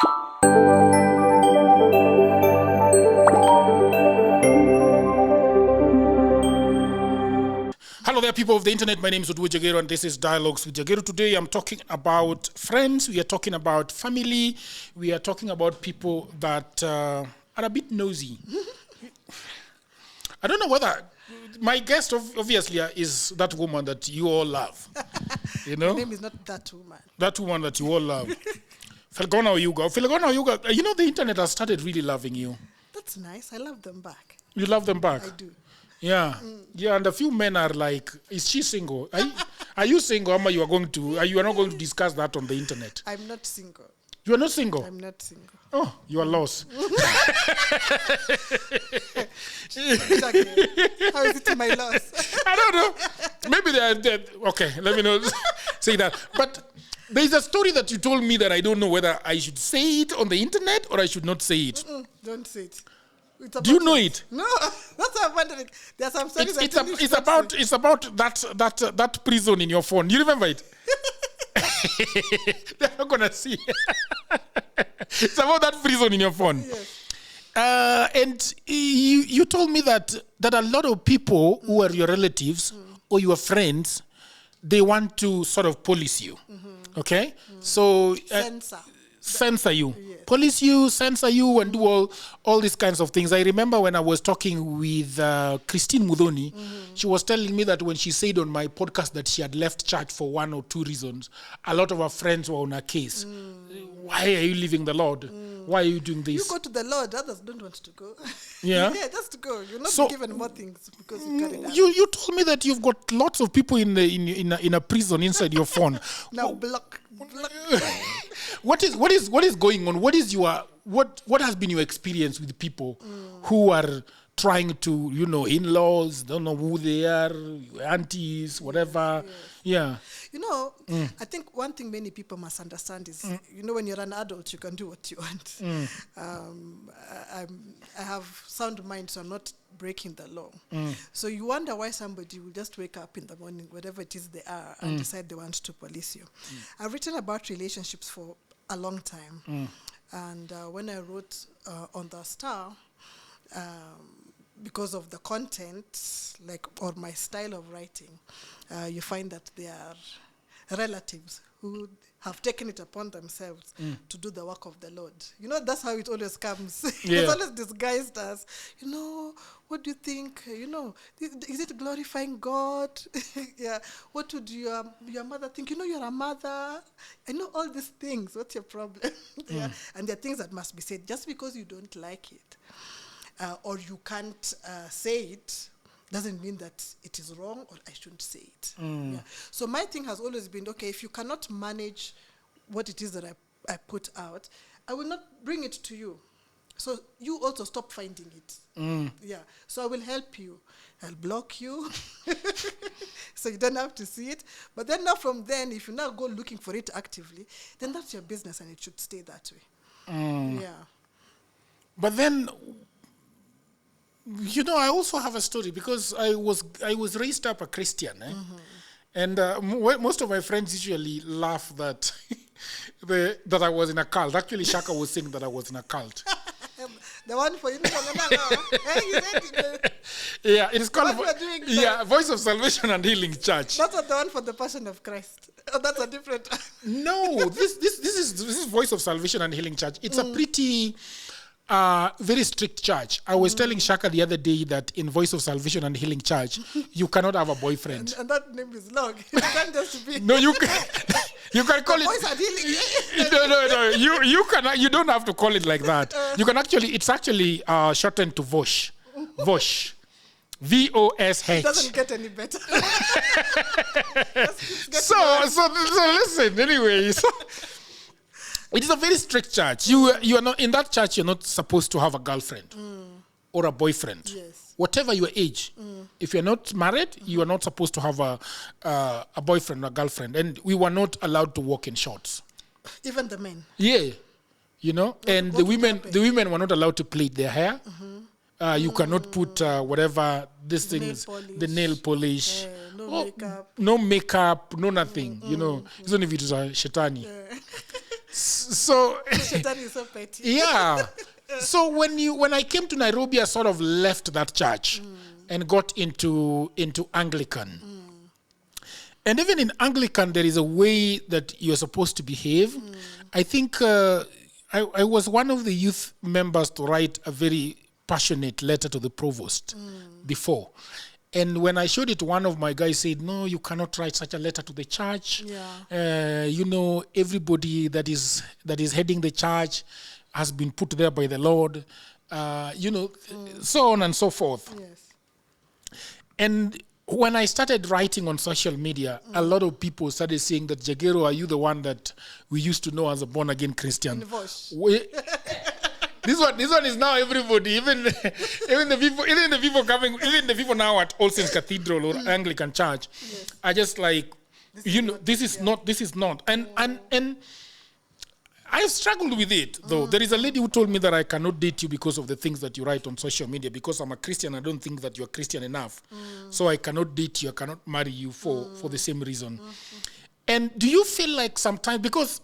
Hello there, people of the internet. My name is Oduor Jagero, and this is Dialogues with Jagero. Today, I'm talking about friends. We are talking about family. We are talking about people that are a bit nosy. I don't know whether my guest, obviously, is that woman that you all love. You know, My name is not that woman. That woman that you all love. Oyuga. You know, the internet has started really loving you. That's nice. I love them back. You love them back. I do. Yeah, yeah, and a few men are like, "Is she single? Are you single? Ama, you are not going to discuss that on the internet." I'm not single. You are not single. I'm not single. Oh, you are lost. How is it my loss? I don't know. Maybe they are dead. Okay, let me not say that. But there is a story that you told me that I don't know whether I should say it on the internet or I should not say it. Don't say it. Do you know it? No, that's what I'm wondering. There are some stories. It's about that prison in your phone. You remember it? They're not gonna see. It's about that prison in your phone. Yes. And you told me that a lot of people who are your relatives or your friends, they want to sort of police you. Okay, so censor you, yes. Police you, censor you, and do all these kinds of things. I remember when I was talking with Christine Mudhoni, she was telling me that when she said on my podcast that she had left church for one or two reasons, a lot of her friends were on her case. Why are you leaving the Lord? Why are you doing this? You go to the Lord, others don't want to go. Yeah? Yeah, just to go. You're not So, given more things because you carry that. You told me that you've got lots of people in a prison inside your phone. Now block. What is going on? What has been your experience with people who are trying to, in-laws, don't know who they are, aunties, whatever. Yeah. I think one thing many people must understand is, when you're an adult, you can do what you want. I have sound mind, so I'm not breaking the law. So you wonder why somebody will just wake up in the morning, whatever it is they are, and decide they want to police you. I've written about relationships for a long time. And when I wrote on the Star, because of the content, or my style of writing, you find that there are relatives who have taken it upon themselves to do the work of the Lord. That's how it always comes. Yeah. It's always disguised as, what do you think? Is it glorifying God? Yeah. What would your mother think? You're a mother. I know all these things. What's your problem? Yeah. And there are things that must be said. Just because you don't like it, or you can't say it, doesn't mean that it is wrong or I shouldn't say it. Yeah. So my thing has always been, okay, if you cannot manage what it is that I put out, I will not bring it to you. So you also stop finding it. Yeah. So I will help you. I'll block you. So you don't have to see it. But then now from then, if you now go looking for it actively, then that's your business and it should stay that way. Yeah. But then, I also have a story because I was raised up a Christian, and most of my friends usually laugh that that I was in a cult. Actually, Shaka was saying that I was in a cult. The one for you. Yeah, it is called Voice of Salvation and Healing Church. That's not the one for the Passion of Christ. Oh, that's a different. No, this is Voice of Salvation and Healing Church. It's a pretty very strict church. I was telling Shaka the other day that in Voice of Salvation and Healing Church, you cannot have a boyfriend. And that name is long. You can't just be. No, you can. You can call it. Voice and Healing. No. You cannot. You don't have to call it like that. You can actually. It's actually shortened to Vosh. Vosh. VOSH. It doesn't get any better. So listen. Anyway, it is a very strict church. You are not in that church. You're not supposed to have a girlfriend or a boyfriend. Yes. Whatever your age, if you're not married, you are not supposed to have a boyfriend or a girlfriend. And we were not allowed to walk in shorts. Even the men. Yeah, and the women were not allowed to plait their hair. You cannot put whatever these things, the nail polish, no makeup, no makeup, no nothing. Even if it is a shetani. So Shetani is so petty. yeah. So when I came to Nairobi, I sort of left that church and got into Anglican. And even in Anglican, there is a way that you're supposed to behave. I think I was one of the youth members to write a very passionate letter to the provost before. And when I showed it, one of my guys said, "No, you cannot write such a letter to the church. Yeah. Everybody that is heading the church has been put there by the Lord, so on and so forth." Yes. And when I started writing on social media, a lot of people started saying that, "Jagero, are you the one that we used to know as a born-again Christian?" This one is now everybody, even the people now at All Saints Cathedral or Anglican Church are just like, this is not. And I struggled with it, though. There is a lady who told me that I cannot date you because of the things that you write on social media. Because I'm a Christian, I don't think that you're Christian enough. So I cannot date you, I cannot marry you for the same reason. And do you feel like sometimes, because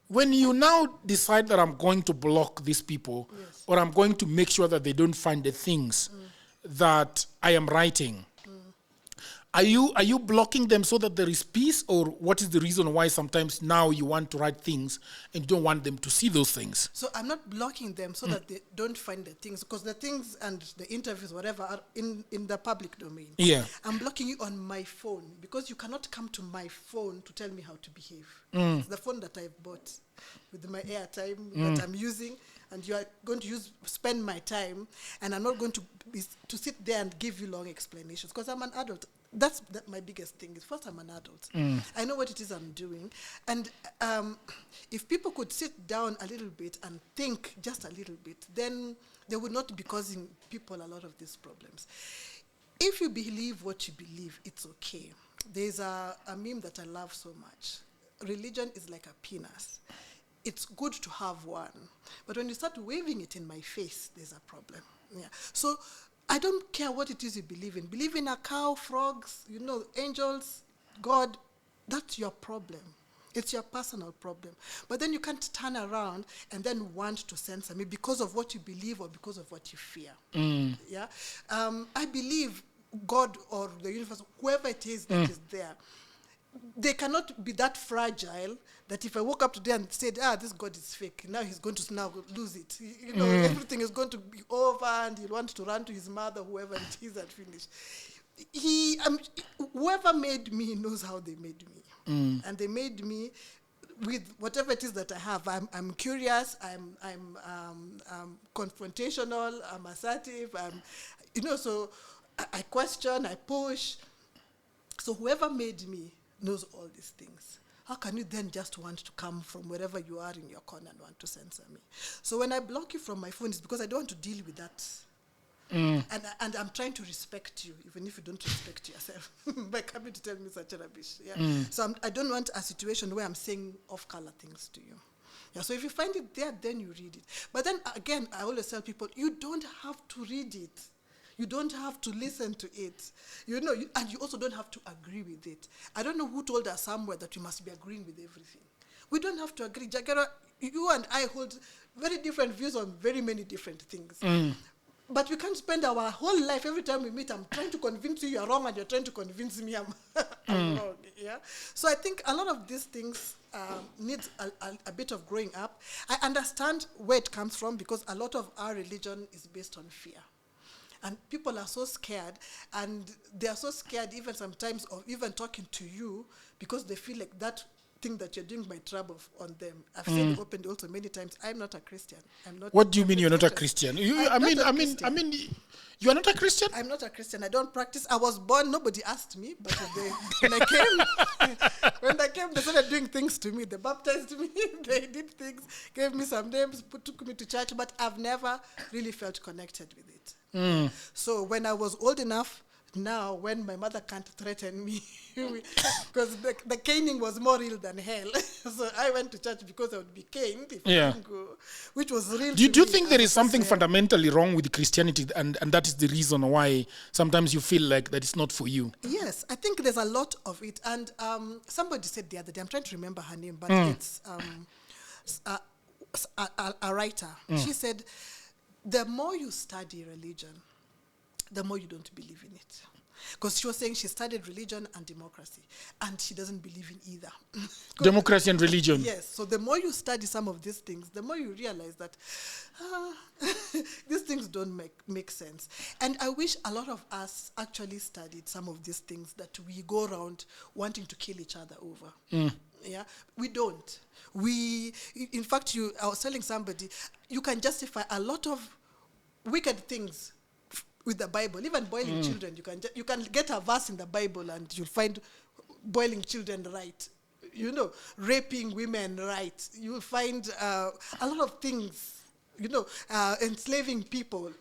when you now decide that I'm going to block these people, or I'm going to make sure that they don't find the things that I am writing, are you blocking them so that there is peace, or what is the reason why sometimes now you want to write things and you don't want them to see those things? So I'm not blocking them so that they don't find the things, because the things and the interviews, whatever, are in the public domain. Yeah. I'm blocking you on my phone, because you cannot come to my phone to tell me how to behave. It's the phone that I've bought with my airtime that I'm using, and you are going to spend my time, and I'm not going to sit there and give you long explanations, because I'm an adult. That's my biggest thing. Is first, I'm an adult. I know what it is I'm doing. And if people could sit down a little bit and think just a little bit, then they would not be causing people a lot of these problems. If you believe what you believe, it's okay. There's a meme that I love so much. Religion is like a penis. It's good to have one. But when you start waving it in my face, there's a problem. Yeah. So I don't care what it is you believe in. Believe in a cow, frogs, angels, God, that's your problem. It's your personal problem. But then you can't turn around and then want to censor me because of what you believe or because of what you fear. Yeah. I believe God or the universe, whoever it is that is there, they cannot be that fragile that if I woke up today and said, this God is fake, now he's going to now lose it. Everything is going to be over and he'll want to run to his mother, whoever it is, and finish. Whoever made me knows how they made me. And they made me with whatever it is that I have. I'm curious, I'm confrontational, I'm assertive, so I question, I push. So whoever made me knows all these things. How can you then just want to come from wherever you are in your corner and want to censor me? So when I block you from my phone, it's because I don't want to deal with that. And I'm trying to respect you, even if you don't respect yourself, by coming to tell me such rubbish. Yeah. So I don't want a situation where I'm saying off-color things to you. Yeah. So if you find it there, then you read it. But then again, I always tell people, you don't have to read it. You don't have to listen to it. And you also don't have to agree with it. I don't know who told us somewhere that you must be agreeing with everything. We don't have to agree. Jagero, you and I hold very different views on very many different things. But we can't spend our whole life, every time we meet, I'm trying to convince you you're wrong and you're trying to convince me I'm wrong. Yeah? So I think a lot of these things needs a bit of growing up. I understand where it comes from, because a lot of our religion is based on fear. And people are so scared, and they are so scared even sometimes of even talking to you, because they feel like that thing that you're doing might trouble on them. I've said it openly also many times. I'm not a Christian. I'm not. What do you mean you're not a Christian? I mean, you are not a Christian? I'm not a Christian. I don't practice. I was born. Nobody asked me, but when I came, they started doing things to me. They baptized me. They did things, gave me some names, took me to church, but I've never really felt connected with it. So when I was old enough, now when my mother can't threaten me, because the caning was more real than hell. So I went to church because I would be caned if I didn't go, which was real. Do you think there is something fundamentally wrong with Christianity, and that is the reason why sometimes you feel like that it's not for you? Yes, I think there's a lot of it. And somebody said the other day, I'm trying to remember her name, but it's a writer. She said, the more you study religion, the more you don't believe in it. Because she was saying she studied religion and democracy, and she doesn't believe in either. Democracy and religion. Yes. So the more you study some of these things, the more you realize that these things don't make sense. And I wish a lot of us actually studied some of these things that we go around wanting to kill each other over. Yeah, we don't. In fact, I was telling somebody, you can justify a lot of wicked things with the Bible. Even boiling children, you can get a verse in the Bible and you'll find boiling children right. You know, raping women right. You'll find a lot of things. You know, enslaving people.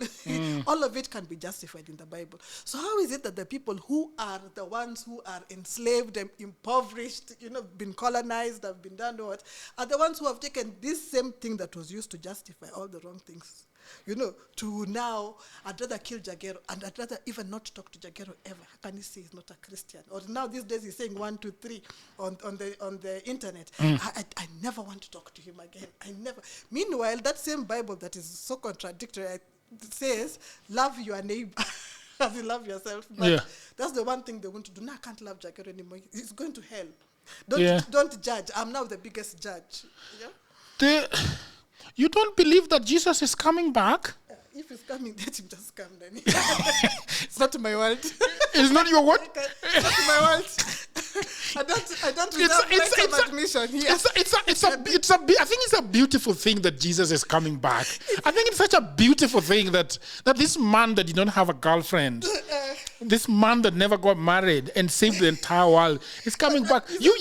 All of it can be justified in the Bible. So how is it that the people who are the ones who are enslaved and impoverished, you know, been colonized, have been done what, are the ones who have taken this same thing that was used to justify all the wrong things? You know, to now, I'd rather kill Jagero, and I'd rather even not talk to Jagero ever. Can he say he's not a Christian? Or now these days he's saying 1, 2, 3 on the internet. I never want to talk to him again. I never. Meanwhile, that same Bible that is so contradictory says, love your neighbor as you love yourself. But that's the one thing they want to do. No, I can't love Jagero anymore. He's going to hell. Don't judge. I'm now the biggest judge. Yeah? You don't believe that Jesus is coming back? If he's coming, let him just come then. It's not my world. It's not your what? It's not my world. I don't deserve some admission here. I think it's a beautiful thing that Jesus is coming back. I think it's such a beautiful thing that this man that did not have a girlfriend, this man that never got married and saved the entire world is coming back. You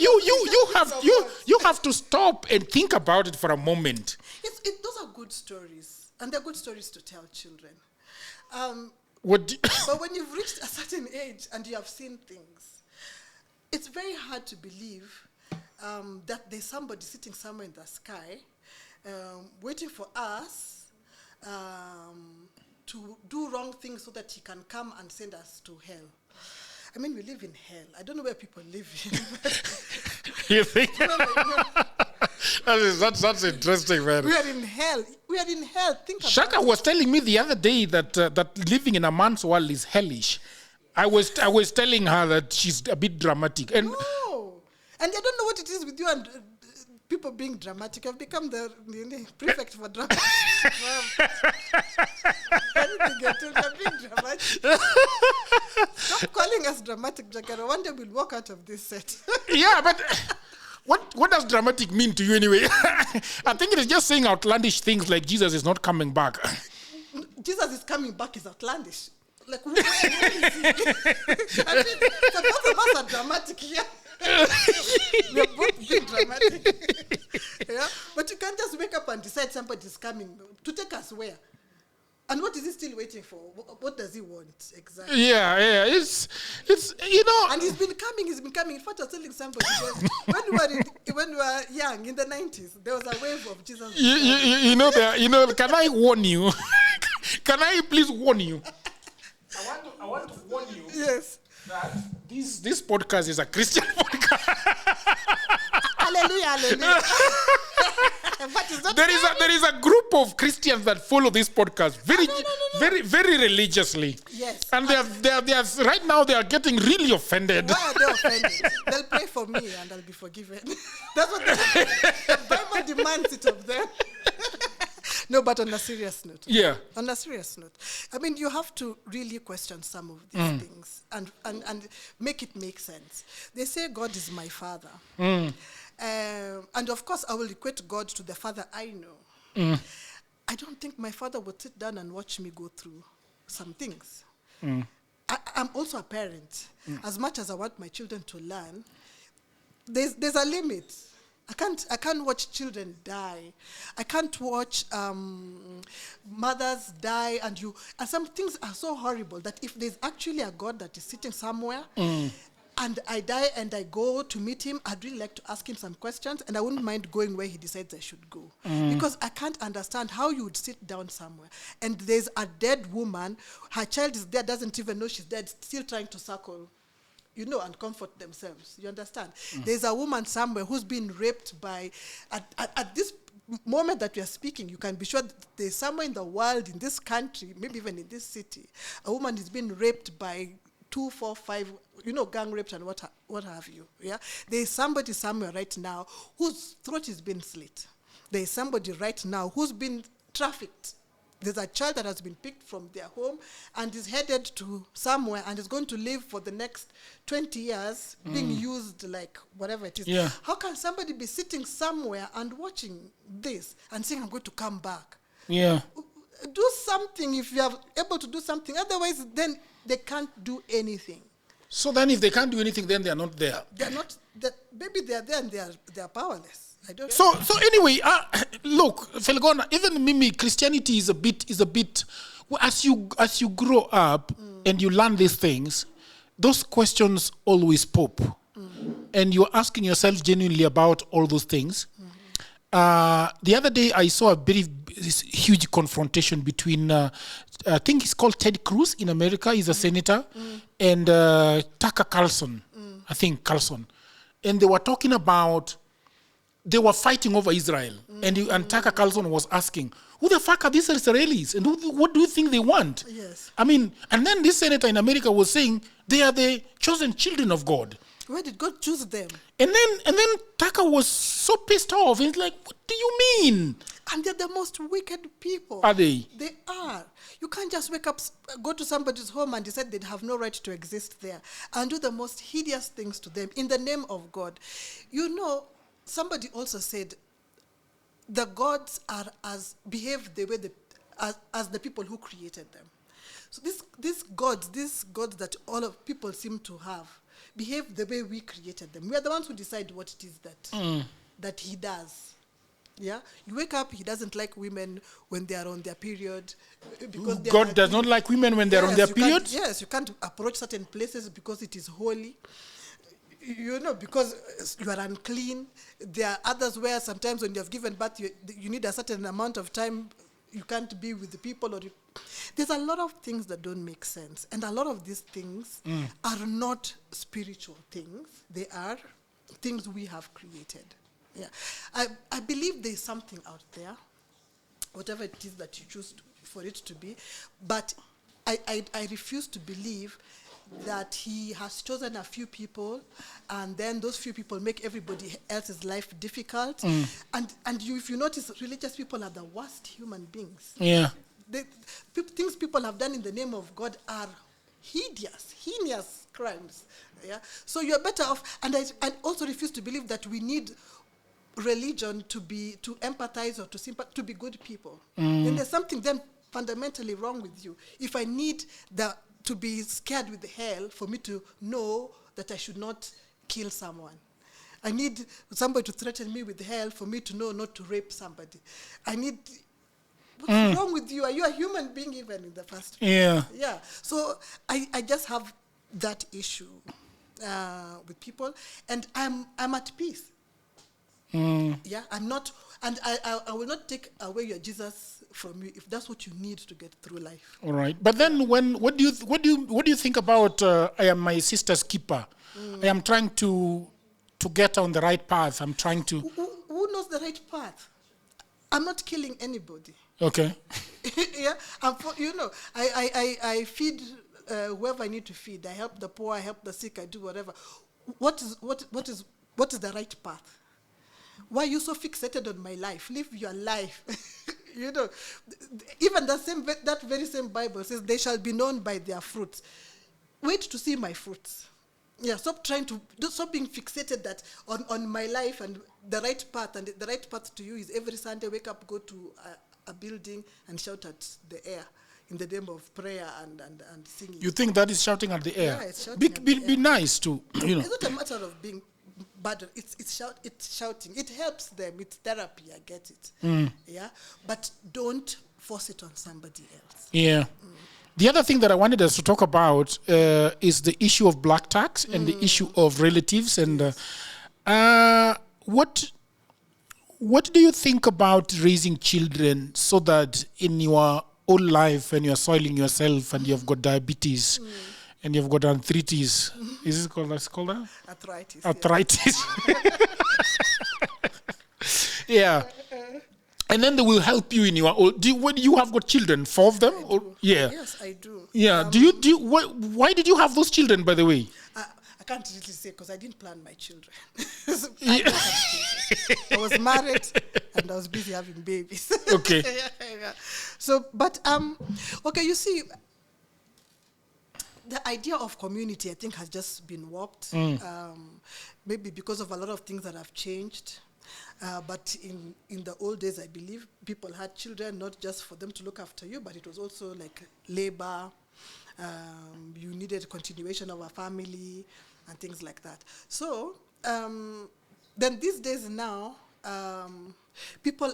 have to stop and think about it for a moment. Those are good stories, and they're good stories to tell children. But when you've reached a certain age and you have seen things, it's very hard to believe that there's somebody sitting somewhere in the sky waiting for us to do wrong things so that he can come and send us to hell. I mean, we live in hell. I don't know where people live in. You think? That's interesting, man. We are in hell. Think about Shaka was telling me the other day that living in a man's world is hellish. I was telling her that she's a bit dramatic. And I don't know what it is with you and people being dramatic. I've become the prefect for drama. You're being dramatic. Stop calling us dramatic, Jagero. One day we'll walk out of this set. Yeah, but what does dramatic mean to you anyway? I think it is just saying outlandish things like Jesus is not coming back. Jesus is coming back is outlandish. Like, where is he? I mean, so both of us are dramatic here. We are both being dramatic. Yeah? But you can't just wake up and decide somebody's coming to take us where? And what is he still waiting for? What does he want exactly? Yeah. It's you know. And he's been coming. In fact, I was telling somebody when we were young in the 90s, there was a wave of Jesus. You know. Can I warn you? Can I please warn you? I want to warn you. Yes. That this podcast is a Christian podcast. Hallelujah. There is a group of Christians that follow this podcast very religiously. Yes. And they are right now they are getting really offended. Why are they offended? They'll pray for me and I'll be forgiven. That's what the Bible demands it of them. No, but on a serious note. Yeah. On a serious note. I mean, you have to really question some of these things and make it make sense. They say God is my father. And of course, I will equate God to the father I know. I don't think my father would sit down and watch me go through some things. I'm also a parent. As much as I want my children to learn, there's a limit. I can't watch children die. I can't watch mothers die, and some things are so horrible that if there's actually a God that is sitting somewhere, and I die and I go to meet him, I'd really like to ask him some questions, and I wouldn't mind going where he decides I should go. Because I can't understand how you would sit down somewhere, and there's a dead woman, her child is dead, doesn't even know she's dead, still trying to suckle, and comfort themselves. You understand? There's a woman somewhere who's been raped by, at this moment that we are speaking, you can be sure that there's somewhere in the world, in this country, maybe even in this city, a woman is being raped by 2, 4, 5, gang raped and what have you. Yeah, there is somebody somewhere right now whose throat is being slit. There is somebody right now who's been trafficked. There's a child that has been picked from their home and is headed to somewhere and is going to live for the next 20 years being used like whatever it is. Yeah. How can somebody be sitting somewhere and watching this and saying, I'm going to come back? Yeah. Do something if you are able to do something. Otherwise, then they can't do anything. So then if they can't do anything, then they are not there. They're not, maybe they're there and they are powerless. I don't So anyway, look, Felgona, even Mimi, Christianity is a bit. As you grow up and you learn these things, those questions always pop, and you're asking yourself genuinely about all those things. The other day, I saw this huge confrontation between, I think he's called Ted Cruz in America. He's a senator, and Tucker Carlson, I think Carlson, and they were talking about. They were fighting over Israel, and Tucker Carlson was asking, who the fuck are these Israelis? And what do you think they want? Yes. I mean, and then this senator in America was saying, they are the chosen children of God. Where did God choose them? And then Tucker was so pissed off. He's like, what do you mean? And they're the most wicked people. Are they? They are. You can't just wake up, go to somebody's home and decide they'd have no right to exist there and do the most hideous things to them in the name of God. Somebody also said, the gods are behave the way as the people who created them. So these gods that all of people seem to have, behave the way we created them. We are the ones who decide what it is that he does. Yeah, you wake up. He doesn't like women when they are on their period because God does not like women when they are on their period. Yes, you can't approach certain places because it is holy. Because you are unclean. There are others where sometimes when you have given birth, you need a certain amount of time. You can't be with the people. There's a lot of things that don't make sense. And a lot of these things are not spiritual things. They are things we have created. Yeah, I believe there's something out there, whatever it is that you choose for it to be. But I refuse to believe that he has chosen a few people, and then those few people make everybody else's life difficult. And if you notice, religious people are the worst human beings. Yeah. Things people have done in the name of God are heinous crimes. Yeah. So you're better off. And I also refuse to believe that we need religion to empathize or to be good people. Then there's something then fundamentally wrong with you. If I need to be scared with hell for me to know that I should not kill someone. I need somebody to threaten me with hell for me to know not to rape somebody. What's wrong with you? Are you a human being even in the first place? Yeah. Yeah. So I just have that issue with people, and I'm at peace. Yeah, I'm not, and I will not take away your Jesus from you if that's what you need to get through life. All right, but then what do you think about I am my sister's keeper? I am trying to get on the right path. I'm trying to. Who knows the right path? I'm not killing anybody. Okay. Yeah, I feed whoever I need to feed. I help the poor. I help the sick. I do whatever. What is the right path? Why are you so fixated on my life? Live your life. Even that very same Bible says, they shall be known by their fruits. Wait to see my fruits. Yeah, stop being fixated that on my life and the right path. And the right path to you is every Sunday, wake up, go to a building and shout at the air in the name of prayer and singing. You think that is shouting at the air? Yeah, it's shouting at the air. Be nice too. It's not a matter of being bad. It's shouting. It helps them. It's therapy. I get it. Yeah, but don't force it on somebody else. Yeah. The other thing that I wanted us to talk about is the issue of black tax and the issue of relatives. And what do you think about raising children so that in your own life, when you're soiling yourself and you've got diabetes and you've got arthritis, is it called that? Arthritis. Arthritis. Yeah. And then they will help you in your old. When you have got children, 4 of them? Or, yeah. Yes, I do. Yeah. Why did you have those children, by the way? I can't really say because I didn't plan my children. So I don't have children. I was married and I was busy having babies. Okay. Yeah. So, but okay, you see, the idea of community, I think, has just been warped. Maybe because of a lot of things that have changed. But in the old days, I believe people had children not just for them to look after you, but it was also like labor. You needed continuation of a family and things like that. So then these days now, people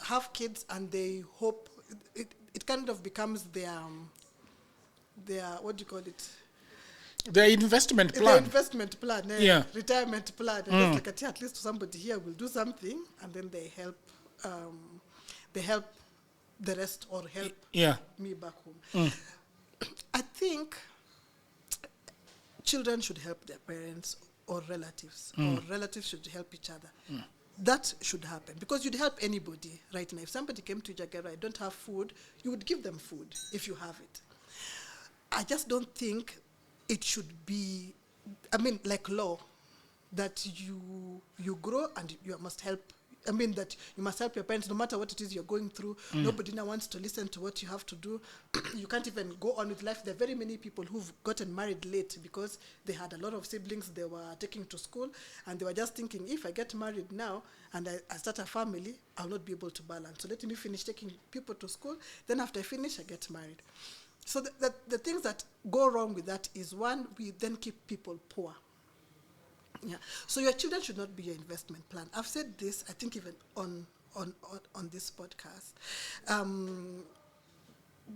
have kids and they hope it kind of becomes their what do you call it? Their investment plan. Their investment plan, Yeah. retirement plan. And it's like, at least somebody here will do something, and then they help the rest or help me back home. I think children should help their parents or relatives, or relatives should help each other. That should happen because you'd help anybody right now. If somebody came to Jagero, I don't have food, you would give them food if you have it. I just don't think it should be, like law, that you grow and you must help. That you must help your parents no matter what it is you're going through. Nobody now wants to listen to what you have to do. You can't even go on with life. There are very many people who've gotten married late because they had a lot of siblings they were taking to school, and they were just thinking, if I get married now and I start a family, I'll not be able to balance. So let me finish taking people to school. Then after I finish, I get married. So the things that go wrong with that is, one, we then keep people poor. Yeah. So your children should not be your investment plan. I've said this, I think, even on this podcast.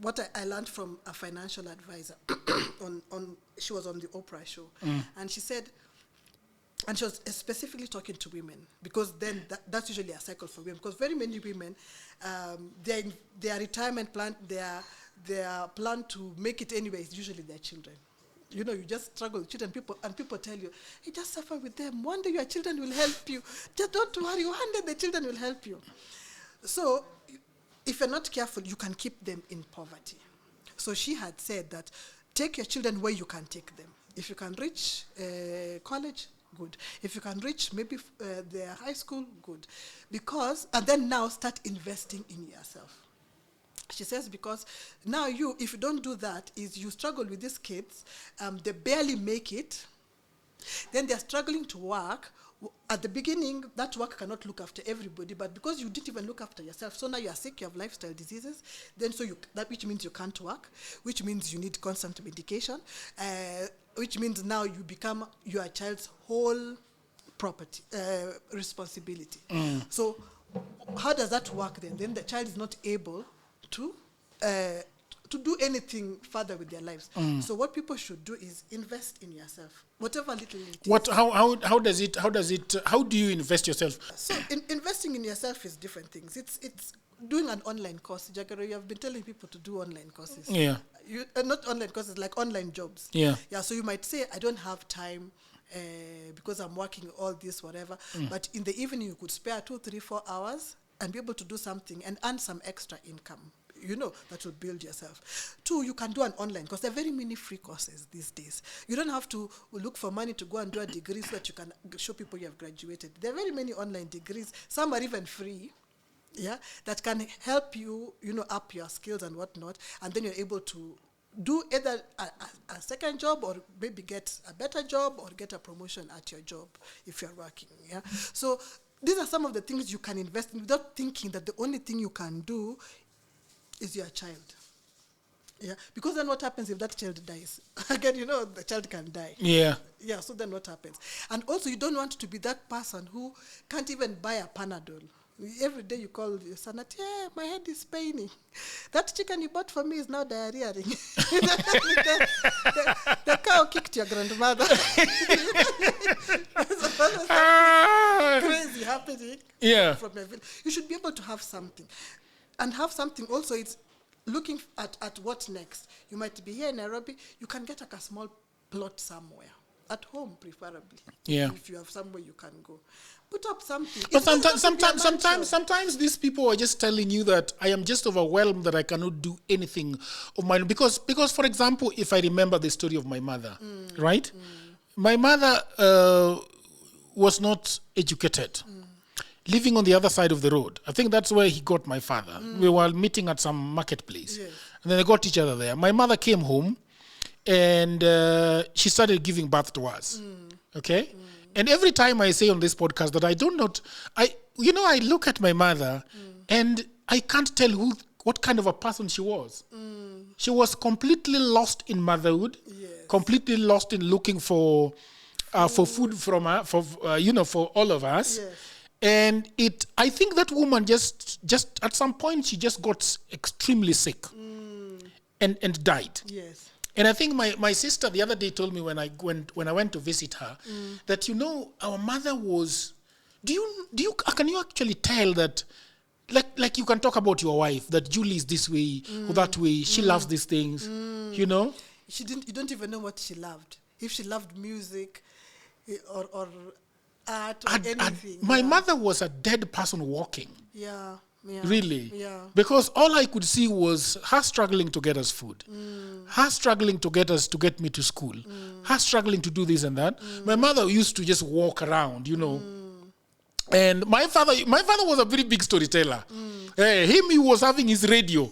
What I learned from a financial advisor she was on the Oprah show, and she said, and she was specifically talking to women, because then that's usually a cycle for women, because very many women, their retirement plan, their plan to make it anyway is usually their children. You just struggle with children, and people tell you, hey, just suffer with them. One day your children will help you. Just don't worry. One day the children will help you. So if you're not careful, you can keep them in poverty. So she had said that take your children where you can take them. If you can reach college, good. If you can reach maybe their high school, good. And then now start investing in yourself. She says, because now if you don't do that, is you struggle with these kids, they barely make it, then they're struggling to work. At the beginning, that work cannot look after everybody, but because you didn't even look after yourself, so now you're sick, you have lifestyle diseases, then which means you can't work, which means you need constant medication, which means now you become your child's whole property, responsibility. So how does that work then? Then the child is not able to do anything further with their lives. So what people should do is invest in yourself, whatever little it is. How do you invest yourself? So investing in yourself is different things. It's doing an online course. Jagero, you have been telling people to do online courses. Yeah. Not online courses, like online jobs. Yeah. Yeah. So you might say, I don't have time because I'm working all this, whatever. But in the evening, you could spare 2, 3, 4 hours and be able to do something and earn some extra income. That will build yourself. 2, you can do an online, because there are very many free courses these days. You don't have to look for money to go and do a degree so that you can show people you have graduated. There are very many online degrees. Some are even free, that can help you, up your skills and whatnot, and then you're able to do either a second job, or maybe get a better job, or get a promotion at your job if you're working. Yeah. So these are some of the things you can invest in without thinking that the only thing you can do is your child. Yeah, because then what happens if that child dies? Again, the child can die. Yeah. Yeah, so then what happens? And also, you don't want to be that person who can't even buy a Panadol. Every day you call your son, my head is paining. That chicken you bought for me is now diarrheaing. the cow kicked your grandmother. Crazy happening. Yeah. From your village. You should be able to have something. And have something also, it's looking at what next. You might be here in Nairobi, you can get a small plot somewhere. at home, preferably. Yeah. If you have somewhere you can go, put up something. But It doesn't have to be a mansion. sometimes these people are just telling you that I am just overwhelmed that I cannot do anything of mine. Because for example, if I remember the story of my mother, right? My mother was not educated. Living on the other side of the road. I think that's where he got my father. We were meeting at some marketplace. Yes. And then they got each other there. My mother came home and she started giving birth to us. Okay? And every time I say on this podcast that I look at my mother and I can't tell what kind of a person she was. She was completely lost in motherhood, completely lost in looking for food from her, for all of us. Yes. And I think that woman just at some point she just got extremely sick and died. Yes. And I think my sister the other day told me when I went to visit her that our mother was. Can you actually tell that? Like you can talk about your wife that Julie is this way or that way. She loves these things, You don't even know what she loved. If she loved music, or art or anything. My mother was a dead person walking. Yeah. Really? Yeah. Because all I could see was her struggling to get us food, her struggling to get me to school, her struggling to do this and that. My mother used to just walk around, And my father was a very big storyteller. He was having his radio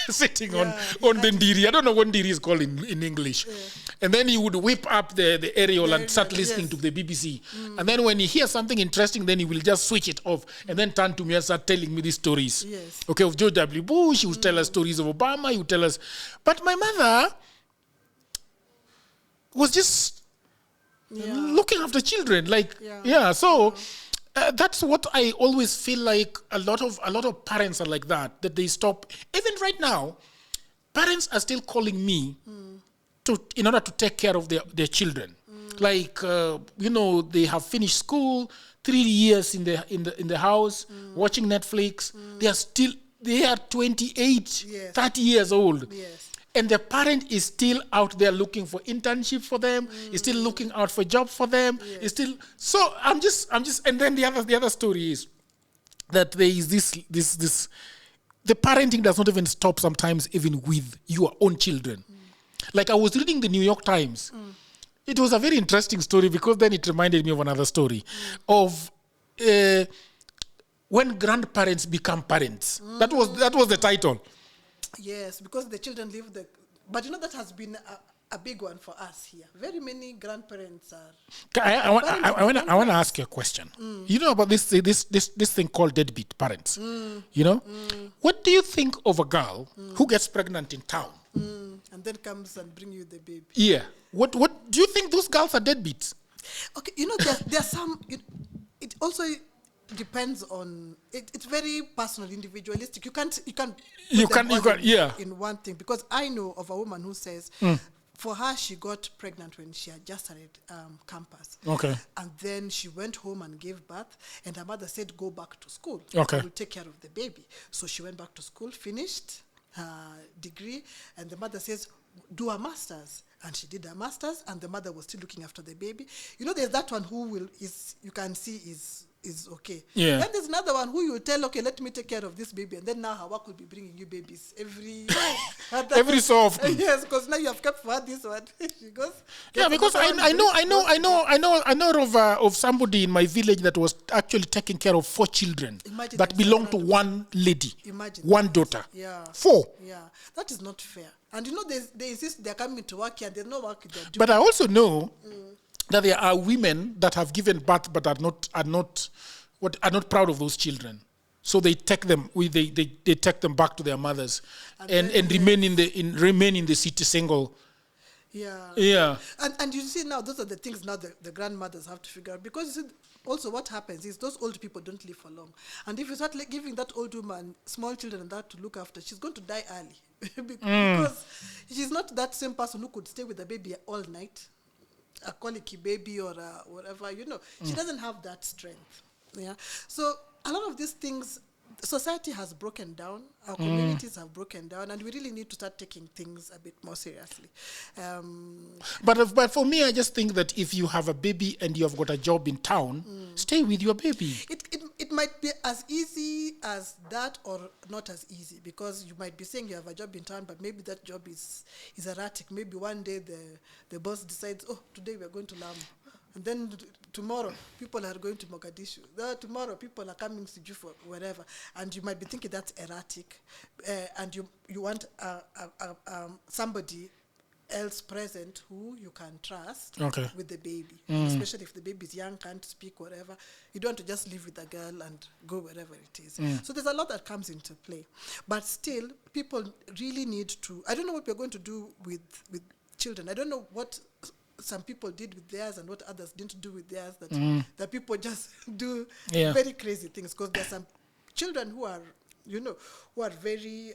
sitting on the ndiri. I don't know what ndiri is called in English. Yeah. And then he would whip up the aerial and start listening to the BBC. And then when he hears something interesting, then he will just switch it off and then turn to me and start telling me these stories. Yes. Okay, of George W. Bush. He would tell us stories of Obama. He would tell us. But my mother was just looking after children. So that's what I always feel like a lot of parents are like that they stop. Even right now, parents are still calling me in order to take care of their children. They have finished school, 3 years in the house, watching Netflix. They are 28, 30 years old. Yes. And the parent is still out there looking for internship for them, is still looking out for job for them, is still. So I'm just, and then the other story is that there is this, the parenting does not even stop sometimes even with your own children. Like I was reading the New York Times. It was a very interesting story because then it reminded me of another story of when grandparents become parents. That was the title. Yes, because the children leave but that has been a big one for us here. Very many grandparents are. I want to ask you a question. You know about this thing called deadbeat parents. What do you think of a girl who gets pregnant in town and then comes and bring you the baby? Yeah. What do you think those girls are deadbeats? Okay, there's some. It also depends on it's very personal, individualistic. You can't in one thing, because I know of a woman who says for her she got pregnant when she had just started campus. Okay. And then she went home and gave birth, and her mother said go back to school. Okay. We'll take care of the baby. So she went back to school, finished her degree, and the mother says do a master's. And she did her master's, and the mother was still looking after the baby. There's that one who you can see is okay. Yeah. Then there's another one who you tell, okay, let me take care of this baby, and then now her work will be bringing you babies every so often. Yes, because now you have kept for her this one. She goes. Yeah, because I know of somebody in my village that was actually taking care of 4 children that belonged to one lady. Imagine one daughter. Yeah. 4. Yeah, that is not fair. And they insist they're coming to work here and there's no work they're doing. But I also know that there are women that have given birth but are not proud of those children. So they take them they take them back to their mothers and remain in the city single. Yeah. Yeah. And you see now those are the things now the grandmothers have to figure out, because you see also what happens is those old people don't live for long. And if you start giving that old woman small children and that to look after, she's going to die early. Because she's not that same person who could stay with the baby all night, a colicky baby or whatever, She doesn't have that strength. Yeah. So a lot of these things, society has broken down, our communities have broken down, and we really need to start taking things a bit more seriously. But for me, I just think that if you have a baby and you have got a job in town, stay with your baby. It might be as easy as that or not as easy, because you might be saying you have a job in town, but maybe that job is erratic. Maybe one day the boss decides, oh, today we are going to Lamu. And then tomorrow, people are going to Mogadishu. Tomorrow, people are coming to you for wherever. And you might be thinking that's erratic. And you want somebody else present who you can trust with the baby. Especially if the baby is young, can't speak, whatever. You don't want to just live with the girl and go wherever it is. So there's a lot that comes into play. But still, people really need to... I don't know what we're going to do with children. I don't know what... some people did with theirs and what others didn't do with theirs, that people just do very crazy things, because there's some children who are, who are very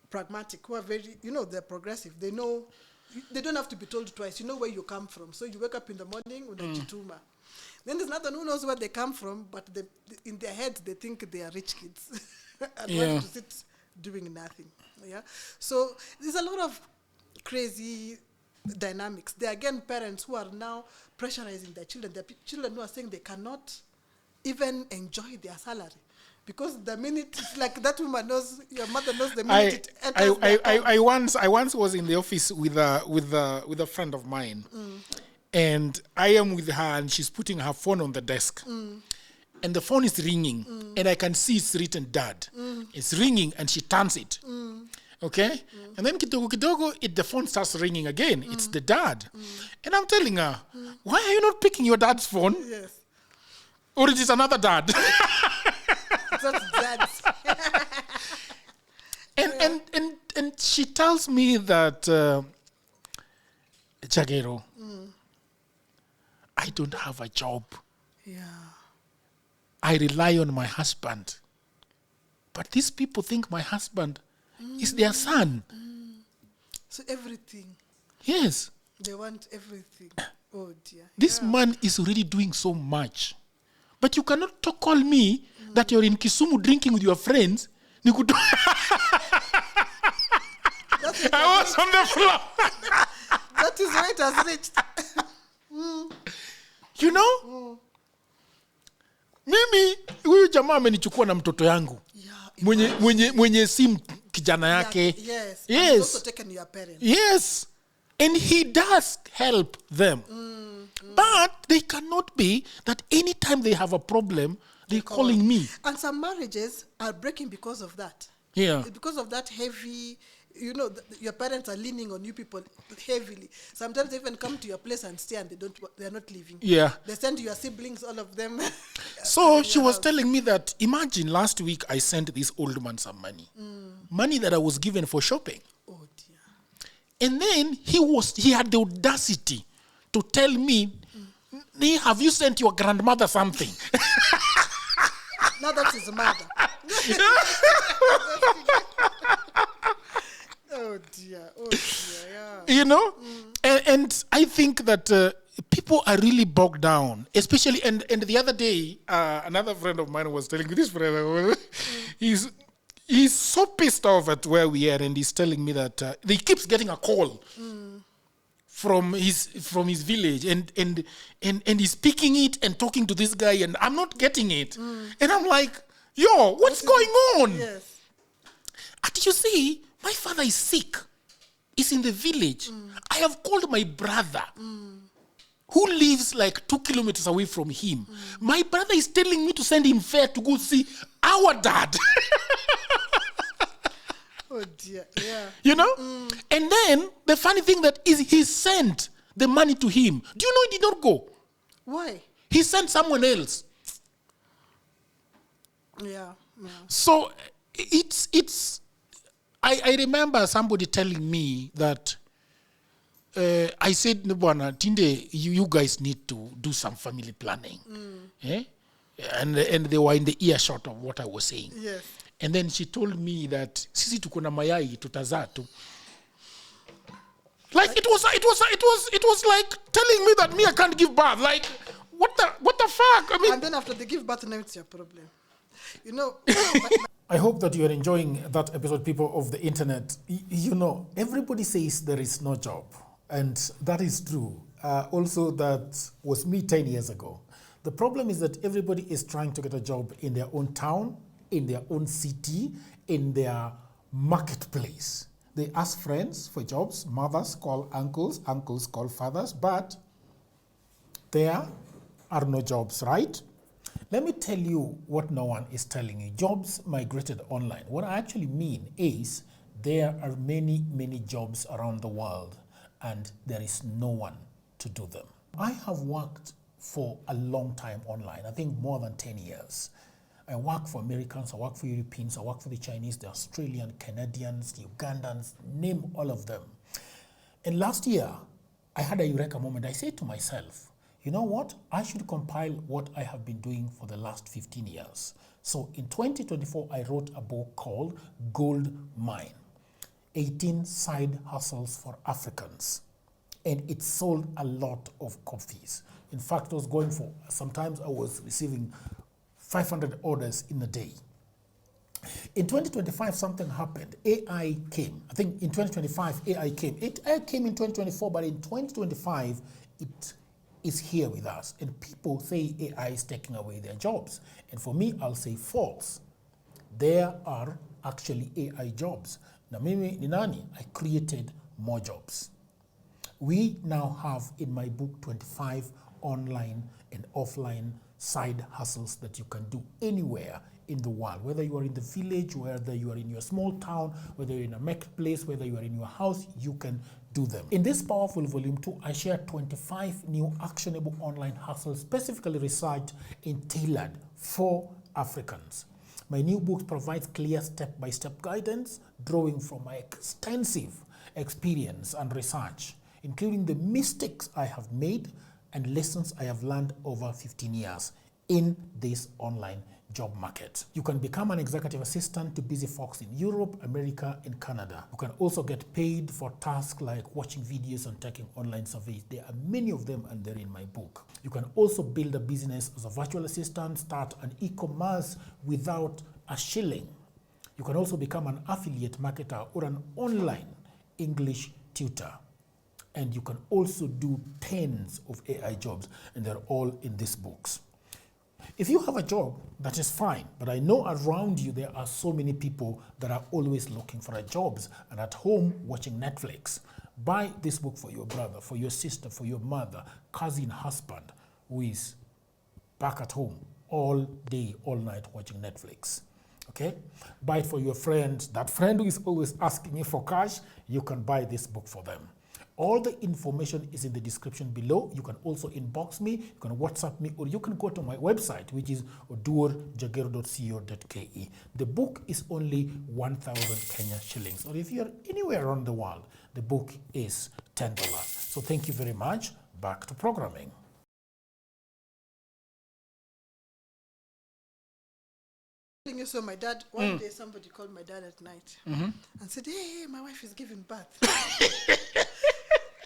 pragmatic, who are very, they're progressive. They know, they don't have to be told twice. You know where you come from. So you wake up in the morning, unajituma. Then there's another who knows where they come from, but in their heads they think they are rich kids and want to sit doing nothing. Yeah. So there's a lot of crazy dynamics. There are again parents who are now pressurizing their children. There are children who are saying they cannot even enjoy their salary, because the minute it's like that woman knows, your mother knows the minute it enters I once was in the office with a friend of mine, and I am with her, and she's putting her phone on the desk, and the phone is ringing, and I can see it's written Dad. It's ringing, and she turns it. Okay? And then kidogo, the phone starts ringing again. It's the dad. And I'm telling her, why are you not picking your dad's phone? Yes. Or it is another dad. That's dad's. and she tells me that, Jagero, I don't have a job. Yeah. I rely on my husband. But these people think my husband is their son. So everything. Yes. They want everything. Oh dear. This man is already doing so much. But you cannot call me that you're in Kisumu drinking with your friends. I was on the floor. That is where it has reached. You know? Mimi, huyu jamaa amenichukua na mtoto yangu. Mwenye si kijana yake. Yes. Yes. And also taken your parents. Yes. And he does help them. But they cannot be that anytime they have a problem, they're calling me. And some marriages are breaking because of that. Yeah. Because of that heavy, your parents are leaning on you people heavily. Sometimes they even come to your place and stay, and they're not leaving. Yeah. They send your siblings, all of them. So she was telling me that, imagine last week I sent this old man some money. Money that I was given for shopping. Oh dear. And then he had the audacity to tell me, have you sent your grandmother something? Now that's his mother. Oh dear, yeah. And I think that people are really bogged down, especially, and the other day, another friend of mine was telling me, this friend, he's so pissed off at where we are, and he's telling me that he keeps getting a call from his village, and he's picking it and talking to this guy, and I'm not getting it. And I'm like, yo, what's going on? Yes. And you see, my father is sick. He's in the village. I have called my brother, who lives like 2 kilometers away from him. My brother is telling me to send him fare to go see our dad. Oh dear, yeah. And then the funny thing that is, he sent the money to him. Do you know he did not go? Why? He sent someone else. Yeah. So it's. I remember somebody telling me that I said, Bwana, Tinde, you guys need to do some family planning. And they were in the earshot of what I was saying. Yes. And then she told me that sisi tuko na mayai tutazaa tu. Like it was like telling me that me I can't give birth. Like what the fuck? I mean, and then after they give birth, now it's your problem. You know, I hope that you are enjoying that episode, people of the internet. You know, everybody says there is no job, and that is true. Also, that was me 10 years ago. The problem is that everybody is trying to get a job in their own town, in their own city, in their marketplace. They ask friends for jobs, mothers call uncles, uncles call fathers, but there are no jobs, right? Let me tell you what no one is telling you. Jobs migrated online. What I actually mean is there are many, many jobs around the world and there is no one to do them. I have worked for a long time online, I think more than 10 years. I work for Americans, I work for Europeans, I work for the Chinese, the Australian, Canadians, the Ugandans, name all of them. And last year, I had a eureka moment. I said to myself, you know what? I should compile what I have been doing for the last 15 years. So in 2024, I wrote a book called Goldmine, 18 Side Hustles for Africans. And it sold a lot of copies. In fact, I was going for, sometimes I was receiving 500 orders in a day. In 2025, something happened. AI came. I think in 2025, AI came. AI came in 2024, but in 2025, it is here with us. And people say AI is taking away their jobs. And for me, I'll say false. There are actually AI jobs. Now, mimi ni nani? I created more jobs. We now have in my book 25 online and offline side hustles that you can do anywhere in the world, whether you are in the village, whether you are in your small town, whether you're in a marketplace, whether you are in your house, you can do them. In this powerful volume 2, I share 25 new actionable online hustles specifically researched and tailored for Africans. My new book provides clear step-by-step guidance, drawing from my extensive experience and research, including the mistakes I have made and lessons I have learned over 15 years in this online job market. You can become an executive assistant to busy folks in Europe, America, and Canada. You can also get paid for tasks like watching videos and taking online surveys. There are many of them and they're in my book. You can also build a business as a virtual assistant, start an e-commerce without a shilling. You can also become an affiliate marketer or an online English tutor. And you can also do tens of AI jobs, and they're all in these books. If you have a job, that is fine, but I know around you there are so many people that are always looking for jobs and at home watching Netflix. Buy this book for your brother, for your sister, for your mother, cousin, husband, who is back at home all day, all night watching Netflix. Okay? Buy it for your friend, that friend who is always asking you for cash, you can buy this book for them. All the information is in the description below. You can also inbox me, you can WhatsApp me, or you can go to my website, which is oduor.jagero.co.ke. The book is only 1,000 Kenya shillings. Or if you're anywhere around the world, the book is $10. So thank you very much. Back to programming. So my dad, one day somebody called my dad at night and said, hey, my wife is giving birth.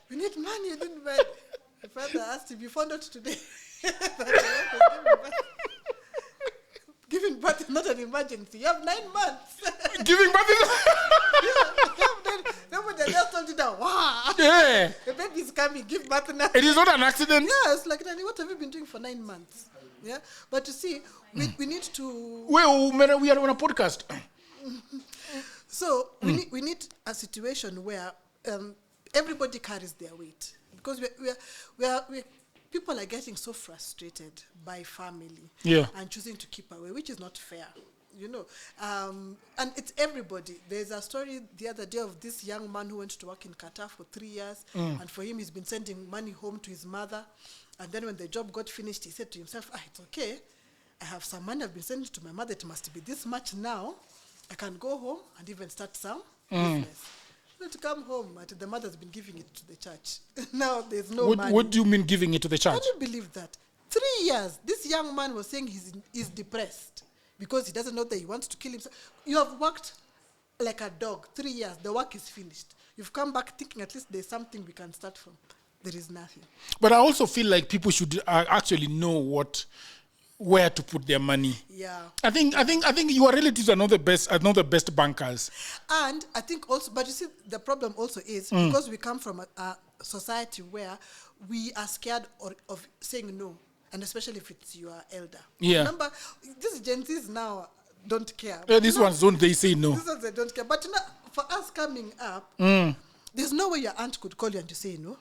We need money. You didn't buy. My father asked him, you found out today that my wife was giving birth is not an emergency. You have 9 months. Giving birth is... Nobody just told you that, wow. Yeah. The baby's coming, give birth now. It is not an accident. Yeah, it's like, Danny, what have you been doing for 9 months? Yeah, but you see, we need to... Well, we are on a podcast. So we need a situation where everybody carries their weight, because people are getting so frustrated by family and choosing to keep away, which is not fair, you know. And it's everybody. There's a story the other day of this young man who went to work in Qatar for 3 years, and for him, he's been sending money home to his mother. And then when the job got finished, he said to himself, it's okay. I have some money I've been sending to my mother. It must be this much now. I can go home and even start some business. To come home, the mother's been giving it to the church. Now there's no money. What do you mean giving it to the church? Can you believe that? 3 years, this young man was saying he's depressed because he doesn't know that he wants to kill himself. You have worked like a dog, 3 years, the work is finished. You've come back thinking at least there's something we can start from. There is nothing. But I also feel like people should actually know where to put their money. Yeah. I think your relatives are not the best bankers. And I think also, but you see, the problem also is because we come from a society where we are scared of saying no, and especially if it's your elder. Yeah. Remember, these Gen Zs now don't care. These ones don't, they say no. These ones, they don't care. But for us coming up, there's no way your aunt could call you and to say no.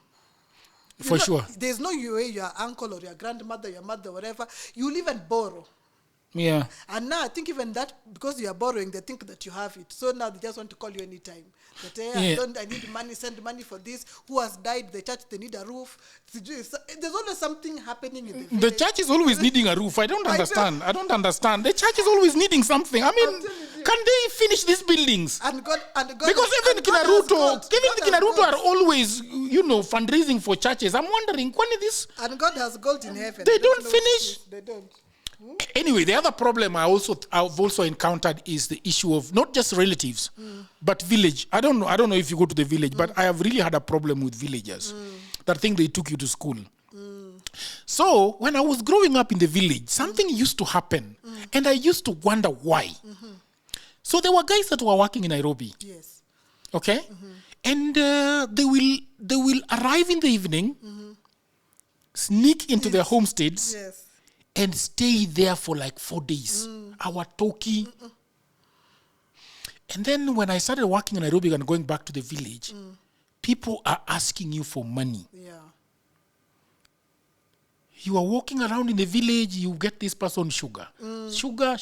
For sure. There's no way your uncle or your grandmother, your mother, whatever, you'll even borrow. Yeah. And now I think even that, because you are borrowing, they think that you have it. So now they just want to call you anytime. That, I need money, send money for this. Who has died? The church, they need a roof. There's always something happening in the village. The church is always needing a roof. I don't understand. I don't understand. The church is always needing something. I mean, can they finish these buildings? And God because even Kinaruto are always, fundraising for churches. I'm wondering, when is this? And God has gold in heaven. They don't finish. They don't. Anyway, the other problem I've also encountered is the issue of not just relatives, but village. I don't know if you go to the village, but I have really had a problem with villagers that think they took you to school. So when I was growing up in the village, something used to happen, and I used to wonder why. So there were guys that were working in Nairobi. Yes. Okay, and they will arrive in the evening, sneak into their homesteads. Yes. And stay there for like 4 days. Our talkie. And then when I started working in Nairobi and going back to the village, people are asking you for money. Yeah. You are walking around in the village, you get this person sugar. Sugar.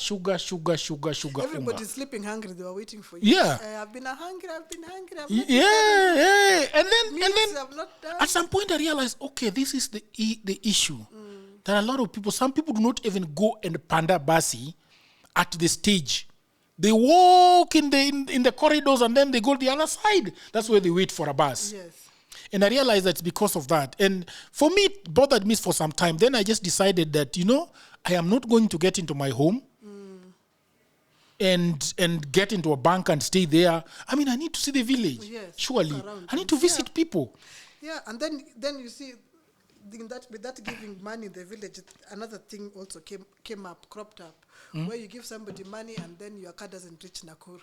Everybody's sleeping hungry, they were waiting for you. Yeah. I've been hungry. Yeah. And then I've not done. at some point I realized, okay, this is the issue. There are a lot of people, some people do not even go and panda basi at the stage. They walk in the corridors and then they go to the other side. That's where they wait for a bus. Yes. And I realized that's because of that. And for me, it bothered me for some time. Then I just decided that, I am not going to get into my home and get into a bank and stay there. I mean, I need to see the village. Yes, surely. I need to visit people. Yeah, and then you see, with that giving money in the village, another thing also cropped up, where you give somebody money and then your car doesn't reach Nakuru.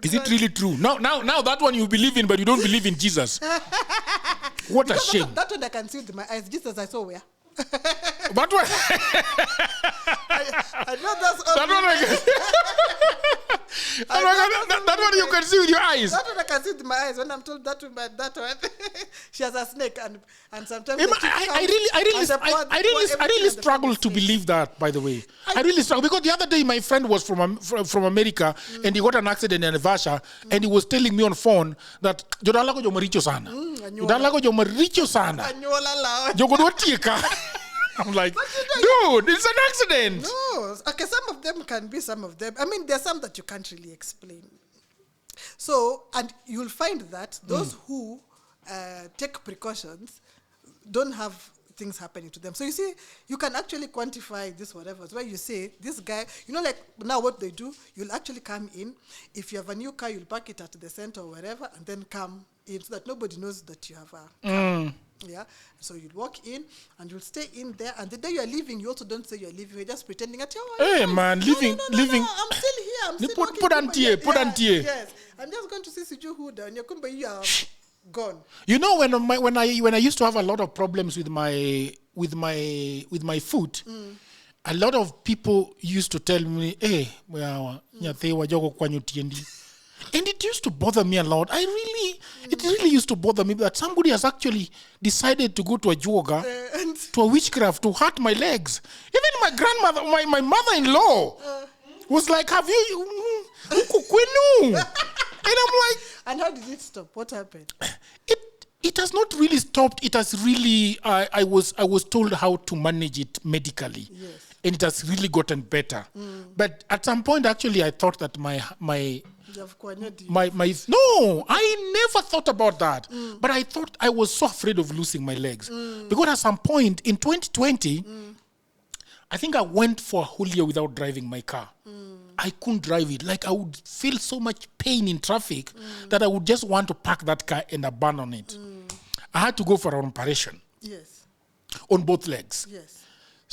Is it really true? Now that one you believe in, but you don't believe in Jesus. What a shame. That one I can see with my eyes. Jesus, I saw where? What one? I know that's all. That one I can. That one you can see with your eyes. That one I can see with my eyes. When I'm told that one, she has a snake, and sometimes I really struggle to believe that. By the way, I really struggle because the other day my friend was from America and he got an accident in Nevada and he was telling me on phone that jodalago jo maricho sana, jodalago jo maricho sana, jogo tieka. I'm like, dude, it's an accident. No, okay, some of them can be, some of them. I mean, there's some that you can't really explain. So, and you'll find that those who take precautions don't have things happening to them. So you see, you can actually quantify this whatever. Where you say, this guy, like now what they do, you'll actually come in. If you have a new car, you'll park it at the center or wherever and then come in so that nobody knows that you have a car. Yeah, so you'll walk in and you'll stay in there, and the day you're leaving, you also don't say you're leaving. You're just pretending at hey man, leaving. No, I'm still here. I'm still put on tier. Yes, I'm just going to see Siju Huda, and you are gone. When I used to have a lot of problems with my foot, a lot of people used to tell me, "Hey, and it used to bother me a lot. It really used to bother me that somebody has actually decided to go to a yoga, to a witchcraft, to hurt my legs. Even my grandmother, my mother-in-law was like, have you... And I'm like... And how did it stop? What happened? It has not really stopped. It has really... I was told how to manage it medically. Yes. And it has really gotten better. But at some point, actually, I thought that my no, I never thought about that. But I thought I was so afraid of losing my legs. Because at some point in 2020, I think I went for a whole year without driving my car. I couldn't drive it. Like I would feel so much pain in traffic that I would just want to park that car and abandon it. I had to go for an operation. Yes. On both legs. Yes.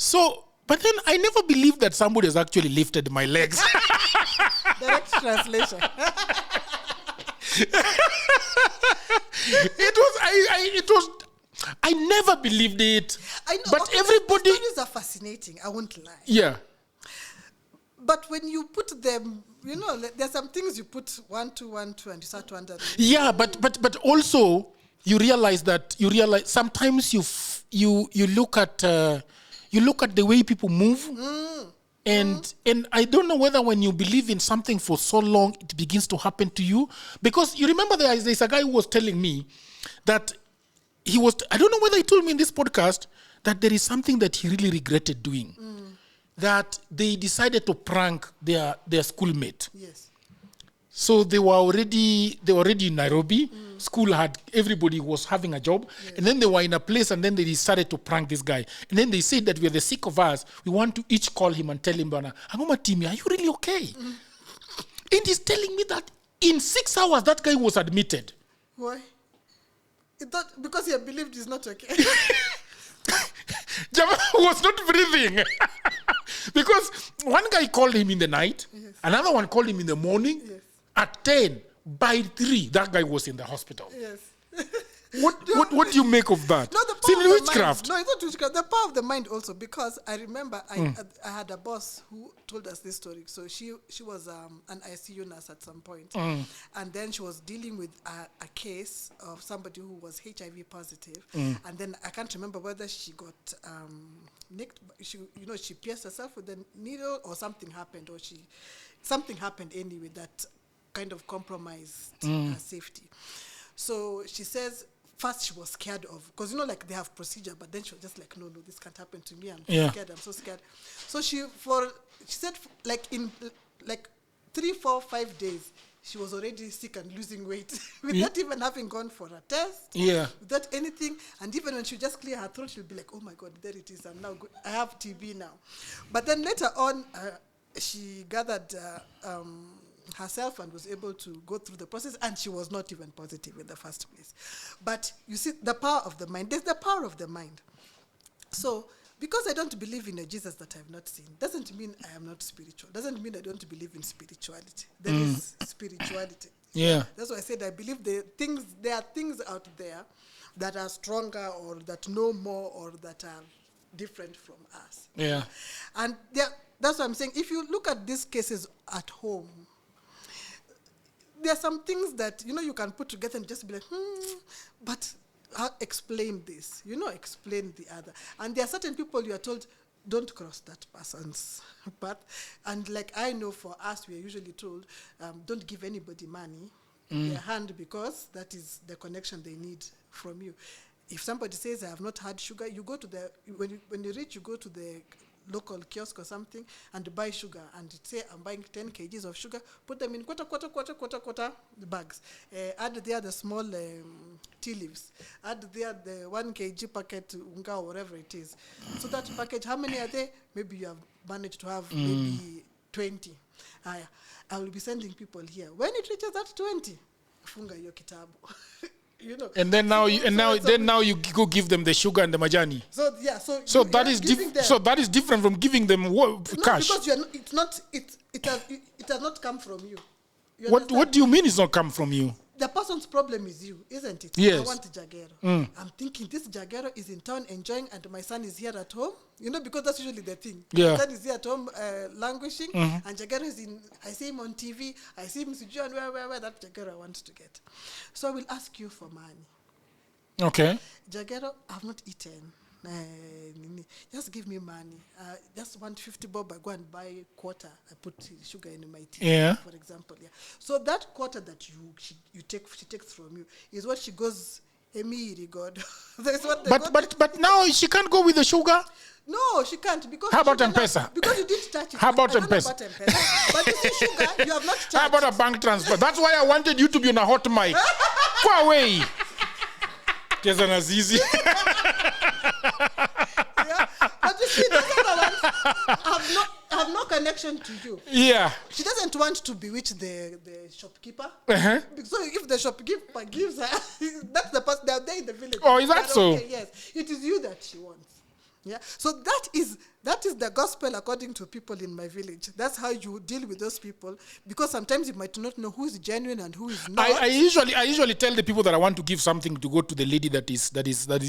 So, but then I never believed that somebody has actually lifted my legs. Direct translation. I never believed it. I know, but okay, everybody. the stories are fascinating, I won't lie. Yeah. But when you put them, there's some things you put 1, 2, 1, 2, and you start wondering. Yeah, but also you realize sometimes you look at the way people move. And I don't know whether when you believe in something for so long, it begins to happen to you. Because you remember there's a guy who was telling me that I don't know whether he told me in this podcast that there is something that he really regretted doing. That they decided to prank their schoolmate. Yes. So they were already in Nairobi. School everybody was having a job. Yes. And then they were in a place and then they decided to prank this guy. And then they said that we are the sick of us. We want to each call him and tell him, Angoma Timmy, are you really okay? And he's telling me that in 6 hours, that guy was admitted. Why? Because he believed he's not okay. Jama was not breathing. Because one guy called him in the night. Yes. Another one called him in the morning. Yes. At 10, by 3, that guy was in the hospital. Yes. What do you make of that? No, the power of the witchcraft. Mind. No, it's not witchcraft. The power of the mind also, because I remember I had a boss who told us this story. So she was an ICU nurse at some point. And then she was dealing with a case of somebody who was HIV positive. And then I can't remember whether she got nicked. She pierced herself with a needle or something happened, something happened anyway that kind of compromised her safety. So she says, first she was scared of, because they have procedure, but then she was just like, no, this can't happen to me. I'm so scared. So she said in 3, 4, 5 days, she was already sick and losing weight without even having gone for a test. Yeah. Without anything. And even when she just clear her throat, she'll be like, oh my God, there it is. I'm now good. I have TB now. But then later on, she gathered herself and was able to go through the process, and she was not even positive in the first place. But you see, the power of the mind. There's the power of the mind. So, because I don't believe in a Jesus that I have not seen, doesn't mean I am not spiritual. Doesn't mean I don't believe in spirituality. There is spirituality. Yeah. That's why I said I believe there are things out there that are stronger or that know more or that are different from us. Yeah. And that's what I'm saying. If you look at these cases at home, there are some things that, you can put together and just be like, but explain this, explain the other. And there are certain people you are told, don't cross that person's path. And I know for us, we are usually told, don't give anybody money in their hand, because that is the connection they need from you. If somebody says, I have not had sugar, you go to when you reach, you go to the local kiosk or something and buy sugar and say, I'm buying 10 kgs of sugar, put them in quarter bags. Add there the small tea leaves. Add there the 1 kg packet unga or whatever it is. So that package, how many are there? Maybe you have managed to have maybe 20. I will be sending people here. When it reaches that 20, funga yo kitabu. And then now you go give them the sugar and the majani. So that is different from giving them cash. Because it has not come from you. What do you mean it's not come from you? The person's problem is you, isn't it? Yes. I want Jagero. I'm thinking this Jagero is in town enjoying and my son is here at home. Because that's usually the thing. Yeah. My son is here at home languishing and Jagero is I see him on TV, I see him and where that Jagero wants to get. So I will ask you for money. Okay. Jagero, I've not eaten. Just give me money. Just 150 bob, I go and buy a quarter. I put sugar in my tea, for example. Yeah. So that quarter that she takes from you is what she goes, God. But now she can't go with the sugar? No, she can't. Because how about M-Pesa? Because you didn't touch it. How about M-Pesa? But you see sugar, you have not touched. How about a bank transfer? That's why I wanted you to be on a hot mic. Go away. But you see, have no connection to you. Yeah. She doesn't want to bewitch the shopkeeper. So if the shopkeeper gives her, that's the person, they're there in the village. Oh, is that so? Okay, yes. It is you that she wants. Yeah. So that is the gospel according to people in my village. That's how you deal with those people, because sometimes you might not know who is genuine and who is not. I usually tell the people that I want to give something to go to the lady that is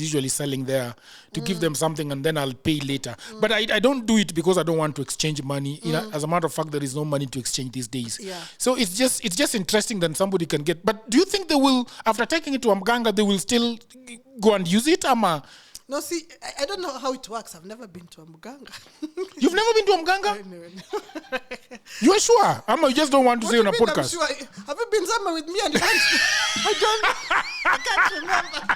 usually selling there to give them something, and then I'll pay later. But I don't do it because I don't want to exchange money. You know, as a matter of fact, there is no money to exchange these days. Yeah. So it's just interesting that somebody can get. But do you think they will, after taking it to Mganga, they will still go and use it, Ama? No, see, I don't know how it works. I've never been to a muganga. You've never been to a muganga? No. You are sure? Ama, you just don't want to say on a podcast. I'm sure. Have you been somewhere with me and you can't? I can't remember.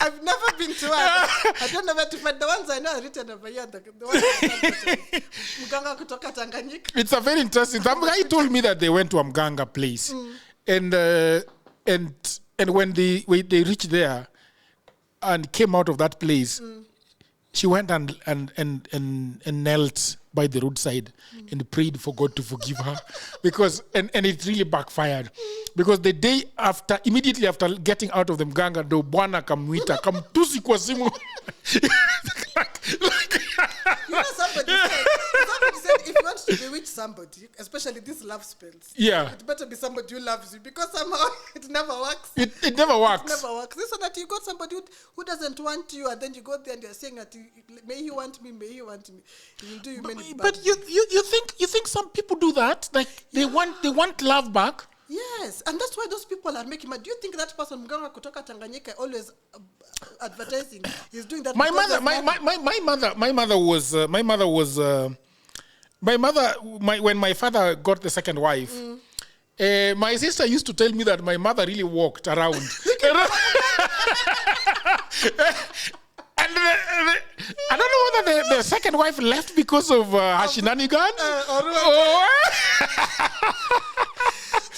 I've never been to one. I don't know where to find the ones I know are written over here. The ones Muganga kutoka Tanganyika. It's a very interesting. Some guy told me that they went to a mganga place, and when they reached there and came out of that place, she went and knelt by the roadside and prayed for God to forgive her, because and it really backfired, because the day after, immediately after getting out of the mganga, ndo bwana kamwita kamtusi kwa simu. You know, somebody said if you want to bewitch somebody, especially these love spells, it better be somebody who loves you, because somehow it never works. It never works. It never works. So that you got somebody who doesn't want you, and then you go there and you're saying that may he want me, may he want me. He will do you many. But you think some people do that? Like they want love back? Yes, and that's why those people are making money. Do you think that person Mganga kutoka Tanganyika always advertising is doing that? My mother, when my father got the second wife, my sister used to tell me that my mother really walked around. And I don't know whether the second wife left because of her shenanigans.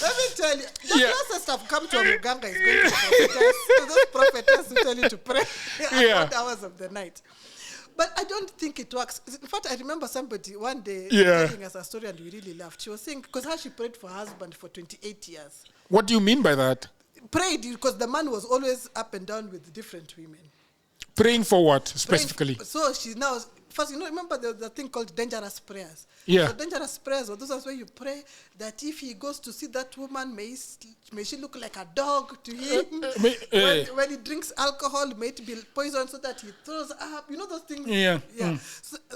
Let me tell you, the closest I've come to a Muganga is going to those prophetess who tell you to pray at hours of the night. But I don't think it works. In fact, I remember somebody one day telling us a story and we really laughed. She was saying, because how she prayed for her husband for 28 years. What do you mean by that? Prayed because the man was always up and down with different women. Praying for what, specifically? So she now, first, remember the thing called dangerous prayers. Yeah. So dangerous prayers are those ones where you pray that if he goes to see that woman, may she look like a dog to him. When he drinks alcohol, may it be poison so that he throws up. You know those things? Yeah.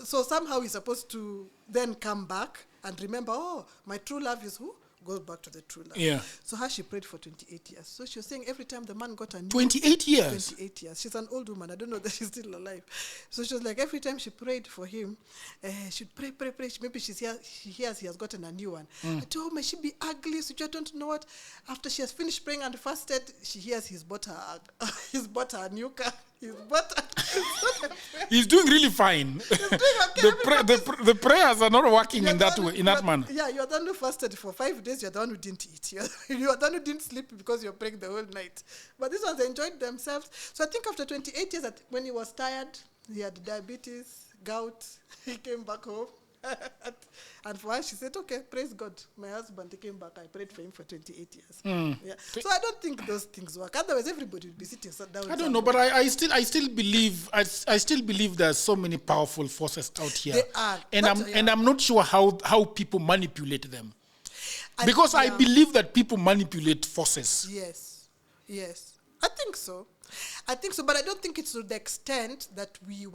So somehow he's supposed to then come back and remember, oh, my true love is who? Goes back to the true love. Yeah. So how she prayed for 28 years. So she was saying every time the man got a new 28 years? 28 years. She's an old woman. I don't know that she's still alive. So she was like, every time she prayed for him, she'd pray. Maybe she hears he has gotten a new one. I told her, may she be ugly, so you don't know what. After she has finished praying and fasted, she hears he's bought her a new car. He's doing really fine. He's doing okay. The prayers are not working in that way, in that manner. Yeah, you're the one who fasted for 5 days. You're the one who didn't eat. You're the one who didn't sleep because you're praying the whole night. But these ones enjoyed themselves. So I think after 28 years, when he was tired, he had diabetes, gout, he came back home. And for her, she said, okay, praise God. My husband, he came back. I prayed for him for 28 years. Yeah. So I don't think those things work. Otherwise, everybody would be sitting down. I don't know, but I still believe there's so many powerful forces out here. They are. And I'm not sure how people manipulate them. Because I believe that people manipulate forces. Yes. I think so, but I don't think it's to the extent that we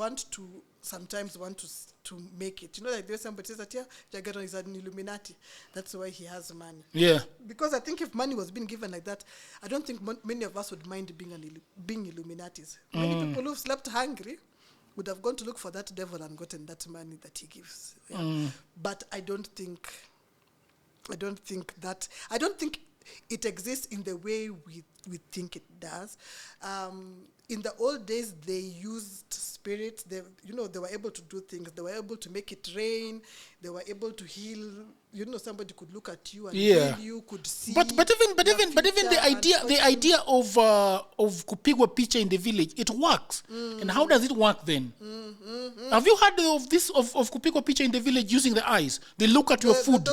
sometimes want to make it. You know, like there's somebody says that, Jagero is an Illuminati. That's why he has money. Yeah. Because I think if money was being given like that, I don't think many of us would mind being Illuminatis. Many people who've slept hungry would have gone to look for that devil and gotten that money that he gives. Yeah. But I don't think it exists in the way we think it does. In the old days, they used spirits. They were able to do things. They were able to make it rain. They were able to heal. Somebody could look at you and heal you, could see. But even the idea of kupigwa picha in the village, it works. And how does it work then? Have you heard of this of kupigwa picha in the village using the eyes? They look at your food.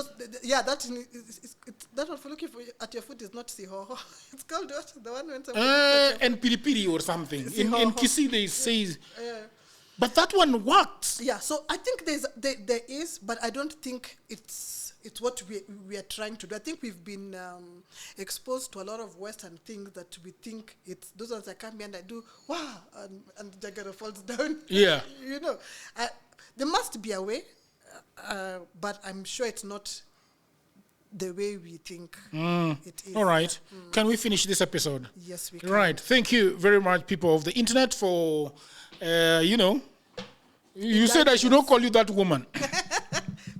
That one for looking at your food is not sihoho. It's called what? The one when and piripiri or something. In Kisii they say But that one works. Yeah, so I think there is, but I don't think it's what we are trying to do. I think we've been exposed to a lot of Western things that we think it's those ones that come here and I do wow, and Jagero falls down. Yeah, there must be a way, but I'm sure it's not the way we think it is. All right. Can we finish this episode? Yes, we can. Right. Thank you very much, people of the internet, for, you said I should not call you that woman.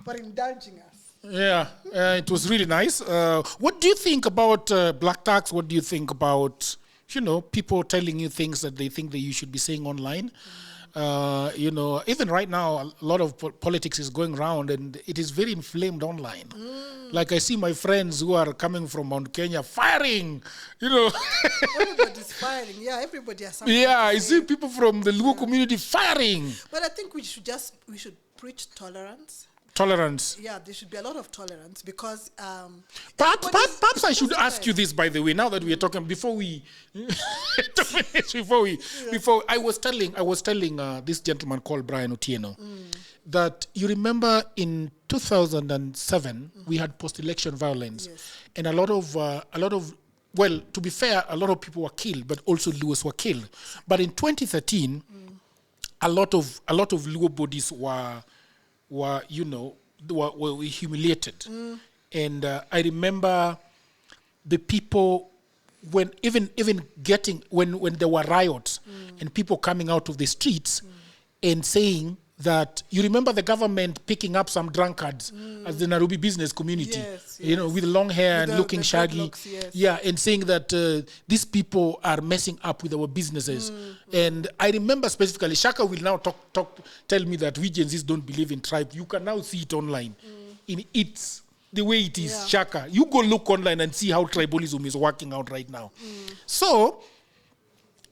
For indulging us. Yeah, it was really nice. What do you think about black tax? What do you think about, people telling you things that they think that you should be saying online? Even right now, a lot of politics is going around and it is very inflamed online. Like I see my friends who are coming from Mount Kenya firing, Everybody's firing. Yeah, everybody has something. Yeah, I see people from the Luo community firing. But I think we should preach tolerance. Tolerance. Yeah, there should be a lot of tolerance because perhaps I should ask you this, by the way, now that we are talking, before I was telling this gentleman called Brian Otieno that you remember in 2007 we had post-election violence. Yes. And a lot of well, to be fair, a lot of people were killed, but also Luos were killed. But in 2013 a lot of Luo bodies were humiliated. And I remember the people when there were riots and people coming out of the streets and saying that, you remember the government picking up some drunkards as the Nairobi business community, yes. With long hair and looking shaggy. Yes. Yeah, and saying that these people are messing up with our businesses. And I remember specifically, Shaka will now tell me that we Gen Zs don't believe in tribe. You can now see it online. It's the way it is, Shaka. You go look online and see how tribalism is working out right now. So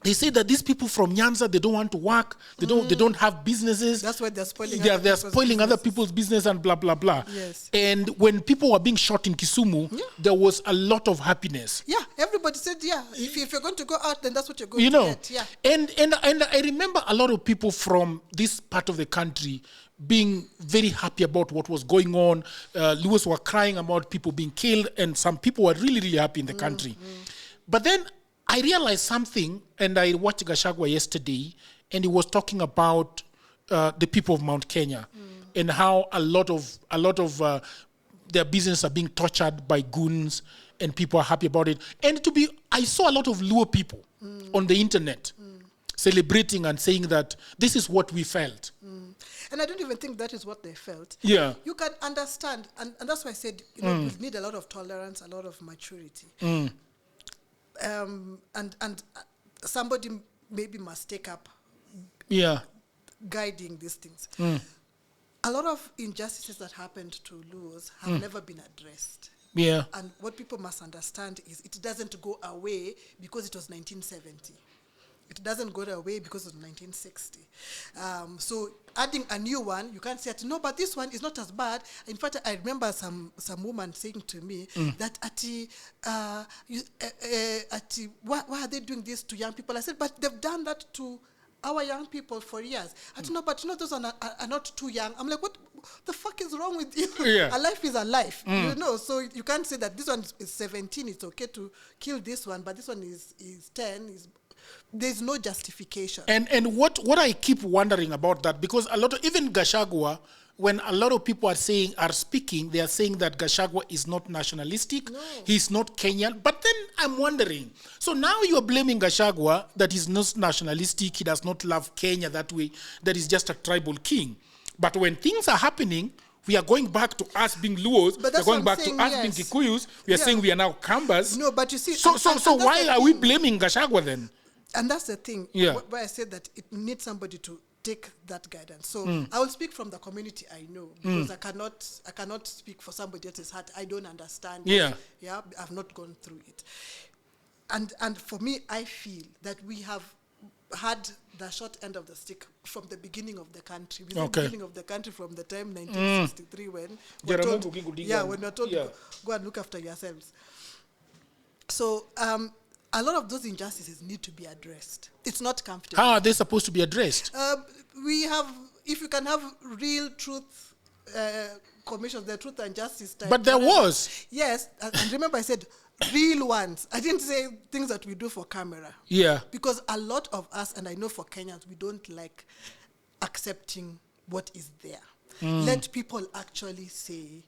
they say that these people from Nyanza, they don't want to work. They don't have businesses. That's why they're spoiling. They're spoiling other people's business and blah blah blah. Yes. And when people were being shot in Kisumu, there was a lot of happiness. Yeah, everybody said, if you're going to go out, then that's what you're going to get. Yeah. And I remember a lot of people from this part of the country being very happy about what was going on. Luos were crying about people being killed, and some people were really, really happy in the country. But then I realized something, and I watched Gachagua yesterday, and he was talking about the people of Mount Kenya and how a lot of their business are being tortured by goons, and people are happy about it. And I saw a lot of Luo people on the internet celebrating and saying that this is what we felt. And I don't even think that is what they felt. Yeah. You can understand, and that's why I said, we need a lot of tolerance, a lot of maturity. And somebody maybe must take up guiding these things. A lot of injustices that happened to Luos have never been addressed. Yeah. And what people must understand is it doesn't go away because it was 1970. It doesn't go away because it was 1960. So adding a new one, you can't say, no, but this one is not as bad. In fact, I remember some woman saying to me that, why are they doing this to young people? I said, but they've done that to our young people for years. No, but those are not too young. I'm like, what the fuck is wrong with you? Yeah. A life is a life, so you can't say that this one is 17, it's okay to kill this one, but this one is 10, there's no justification. And what I keep wondering about that, because even Gachagua, when a lot of people are speaking, they are saying that Gachagua is not nationalistic, he's not Kenyan. But then I'm wondering, so now you are blaming Gachagua that he's not nationalistic, he does not love Kenya that way, that he's just a tribal king. But when things are happening, we are going back to us being Luos, we're going back to us being Kikuyus, we are saying we are now Kambas. No, but you see... So why are we blaming Gachagua then? And that's the thing, where I said that it needs somebody to take that guidance. So I will speak from the community I know, because I cannot speak for somebody else's heart. I don't understand it. Yeah, I've not gone through it. And for me, I feel that we have had the short end of the stick from the beginning of the country. The beginning of the country from the time 1963 when we're told, when we're told go and look after yourselves. So a lot of those injustices need to be addressed. It's not comfortable. How are they supposed to be addressed? If you can have real truth commissions, the truth and justice type. But there was. Yes, and remember I said real ones. I didn't say things that we do for camera. Yeah. Because a lot of us, and I know for Kenyans, we don't like accepting what is there. Let people actually say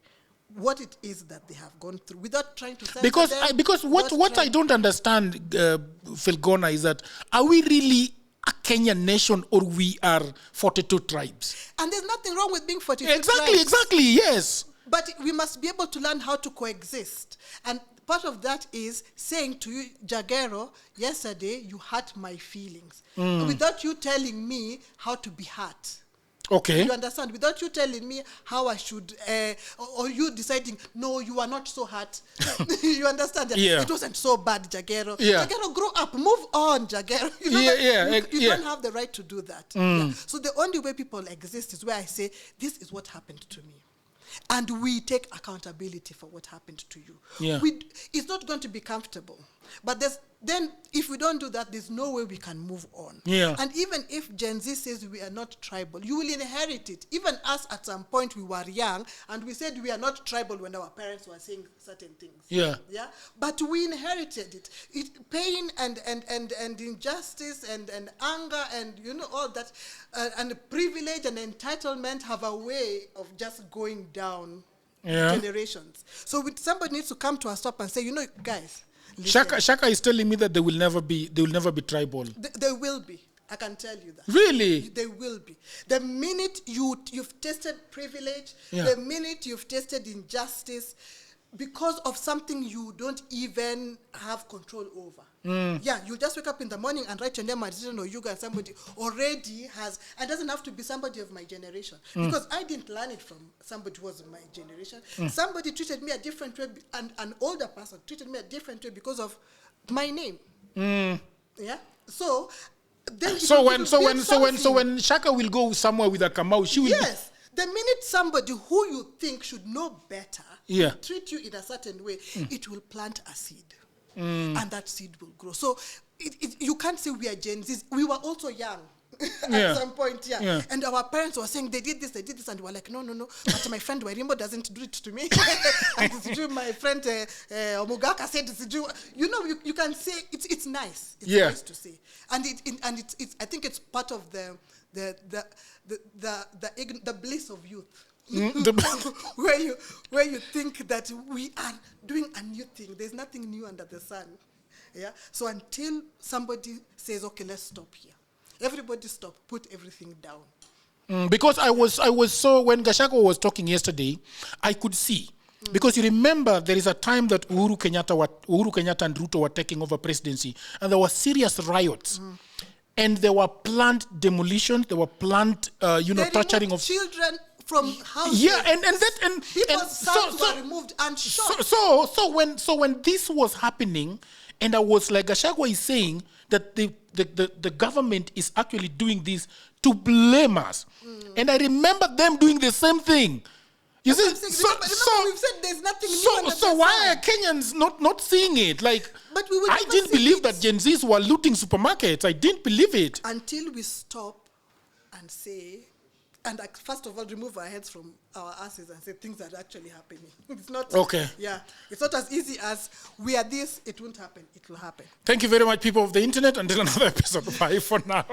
what it is that they have gone through without trying to censor them. Because what I don't understand, Filgona, is that are we really a Kenyan nation or we are 42 tribes? And there's nothing wrong with being 42 Exactly, tribes. exactly, yes. But we must be able to learn how to coexist. And part of that is saying to you, Jagero, yesterday you hurt my feelings. Without you telling me how to be hurt. Okay. You understand? Without you telling me how I should, or you deciding, no, you are not so hurt. You understand? Yeah. It wasn't so bad, Jagero. Yeah. Jagero, grow up, move on, Jagero. You know you don't have the right to do that. Yeah. So the only way people exist is where I say, this is what happened to me. And we take accountability for what happened to you. Yeah. It's not going to be comfortable. But then if we don't do that, there's no way we can move on. Yeah. And even if Gen Z says we are not tribal, you will inherit it. Even us at some point, we were young, and we said we are not tribal when our parents were saying certain things. Yeah. Yeah. But we inherited it. Pain and injustice and anger and all that and privilege and entitlement have a way of just going down generations. So somebody needs to come to a stop and say, guys. Shaka is telling me that they will never be tribal. They will be. I can tell you that. Really? They will be. The minute you've tasted privilege, the minute you've tasted injustice, because of something you don't even have control over. Yeah, you just wake up in the morning and write your name and Oyuga, and somebody already has, and it doesn't have to be somebody of my generation, because I didn't learn it from somebody who was in my generation. Somebody treated me a different way, and an older person treated me a different way because of my name. Yeah, so then when Shaka will go somewhere with a Kamau, she will. Yes. The minute somebody who you think should know better treat you in a certain way, it will plant a seed. And that seed will grow. So you can't say we are Gen Zs. We were also young at some point, And our parents were saying they did this, and we were like, no. But my friend Warimbo doesn't do it to me. And it's true, my friend Omugaka said it's true. You can say it's nice. It's nice to say. And it's I think it's part of the bliss of youth. where you think that we are doing a new thing. There's nothing new under the sun. Yeah. So until somebody says, okay, let's stop here. Everybody stop. Put everything down. Because I was so when Gachagua was talking yesterday, I could see. Because you remember there is a time that Uhuru Kenyatta and Ruto were taking over presidency, and there were serious riots. And there were planned demolitions, there were planned torturing of children from houses. Yeah, and people's sons were removed and shot. So when this was happening, and I was like, Gachagua is saying that the government is actually doing this to blame us. And I remember them doing the same thing. You see, remember we've said there's nothing new. So why are Kenyans not seeing it? Like, I didn't believe that Gen Zs were looting supermarkets. I didn't believe it. Until we stop and say, and first of all, remove our heads from our asses and say things that are actually happening. It's not. Okay. Yeah. It's not as easy as we are this, it won't happen. It will happen. Thank you very much, people of the internet. Until another episode. Bye for now.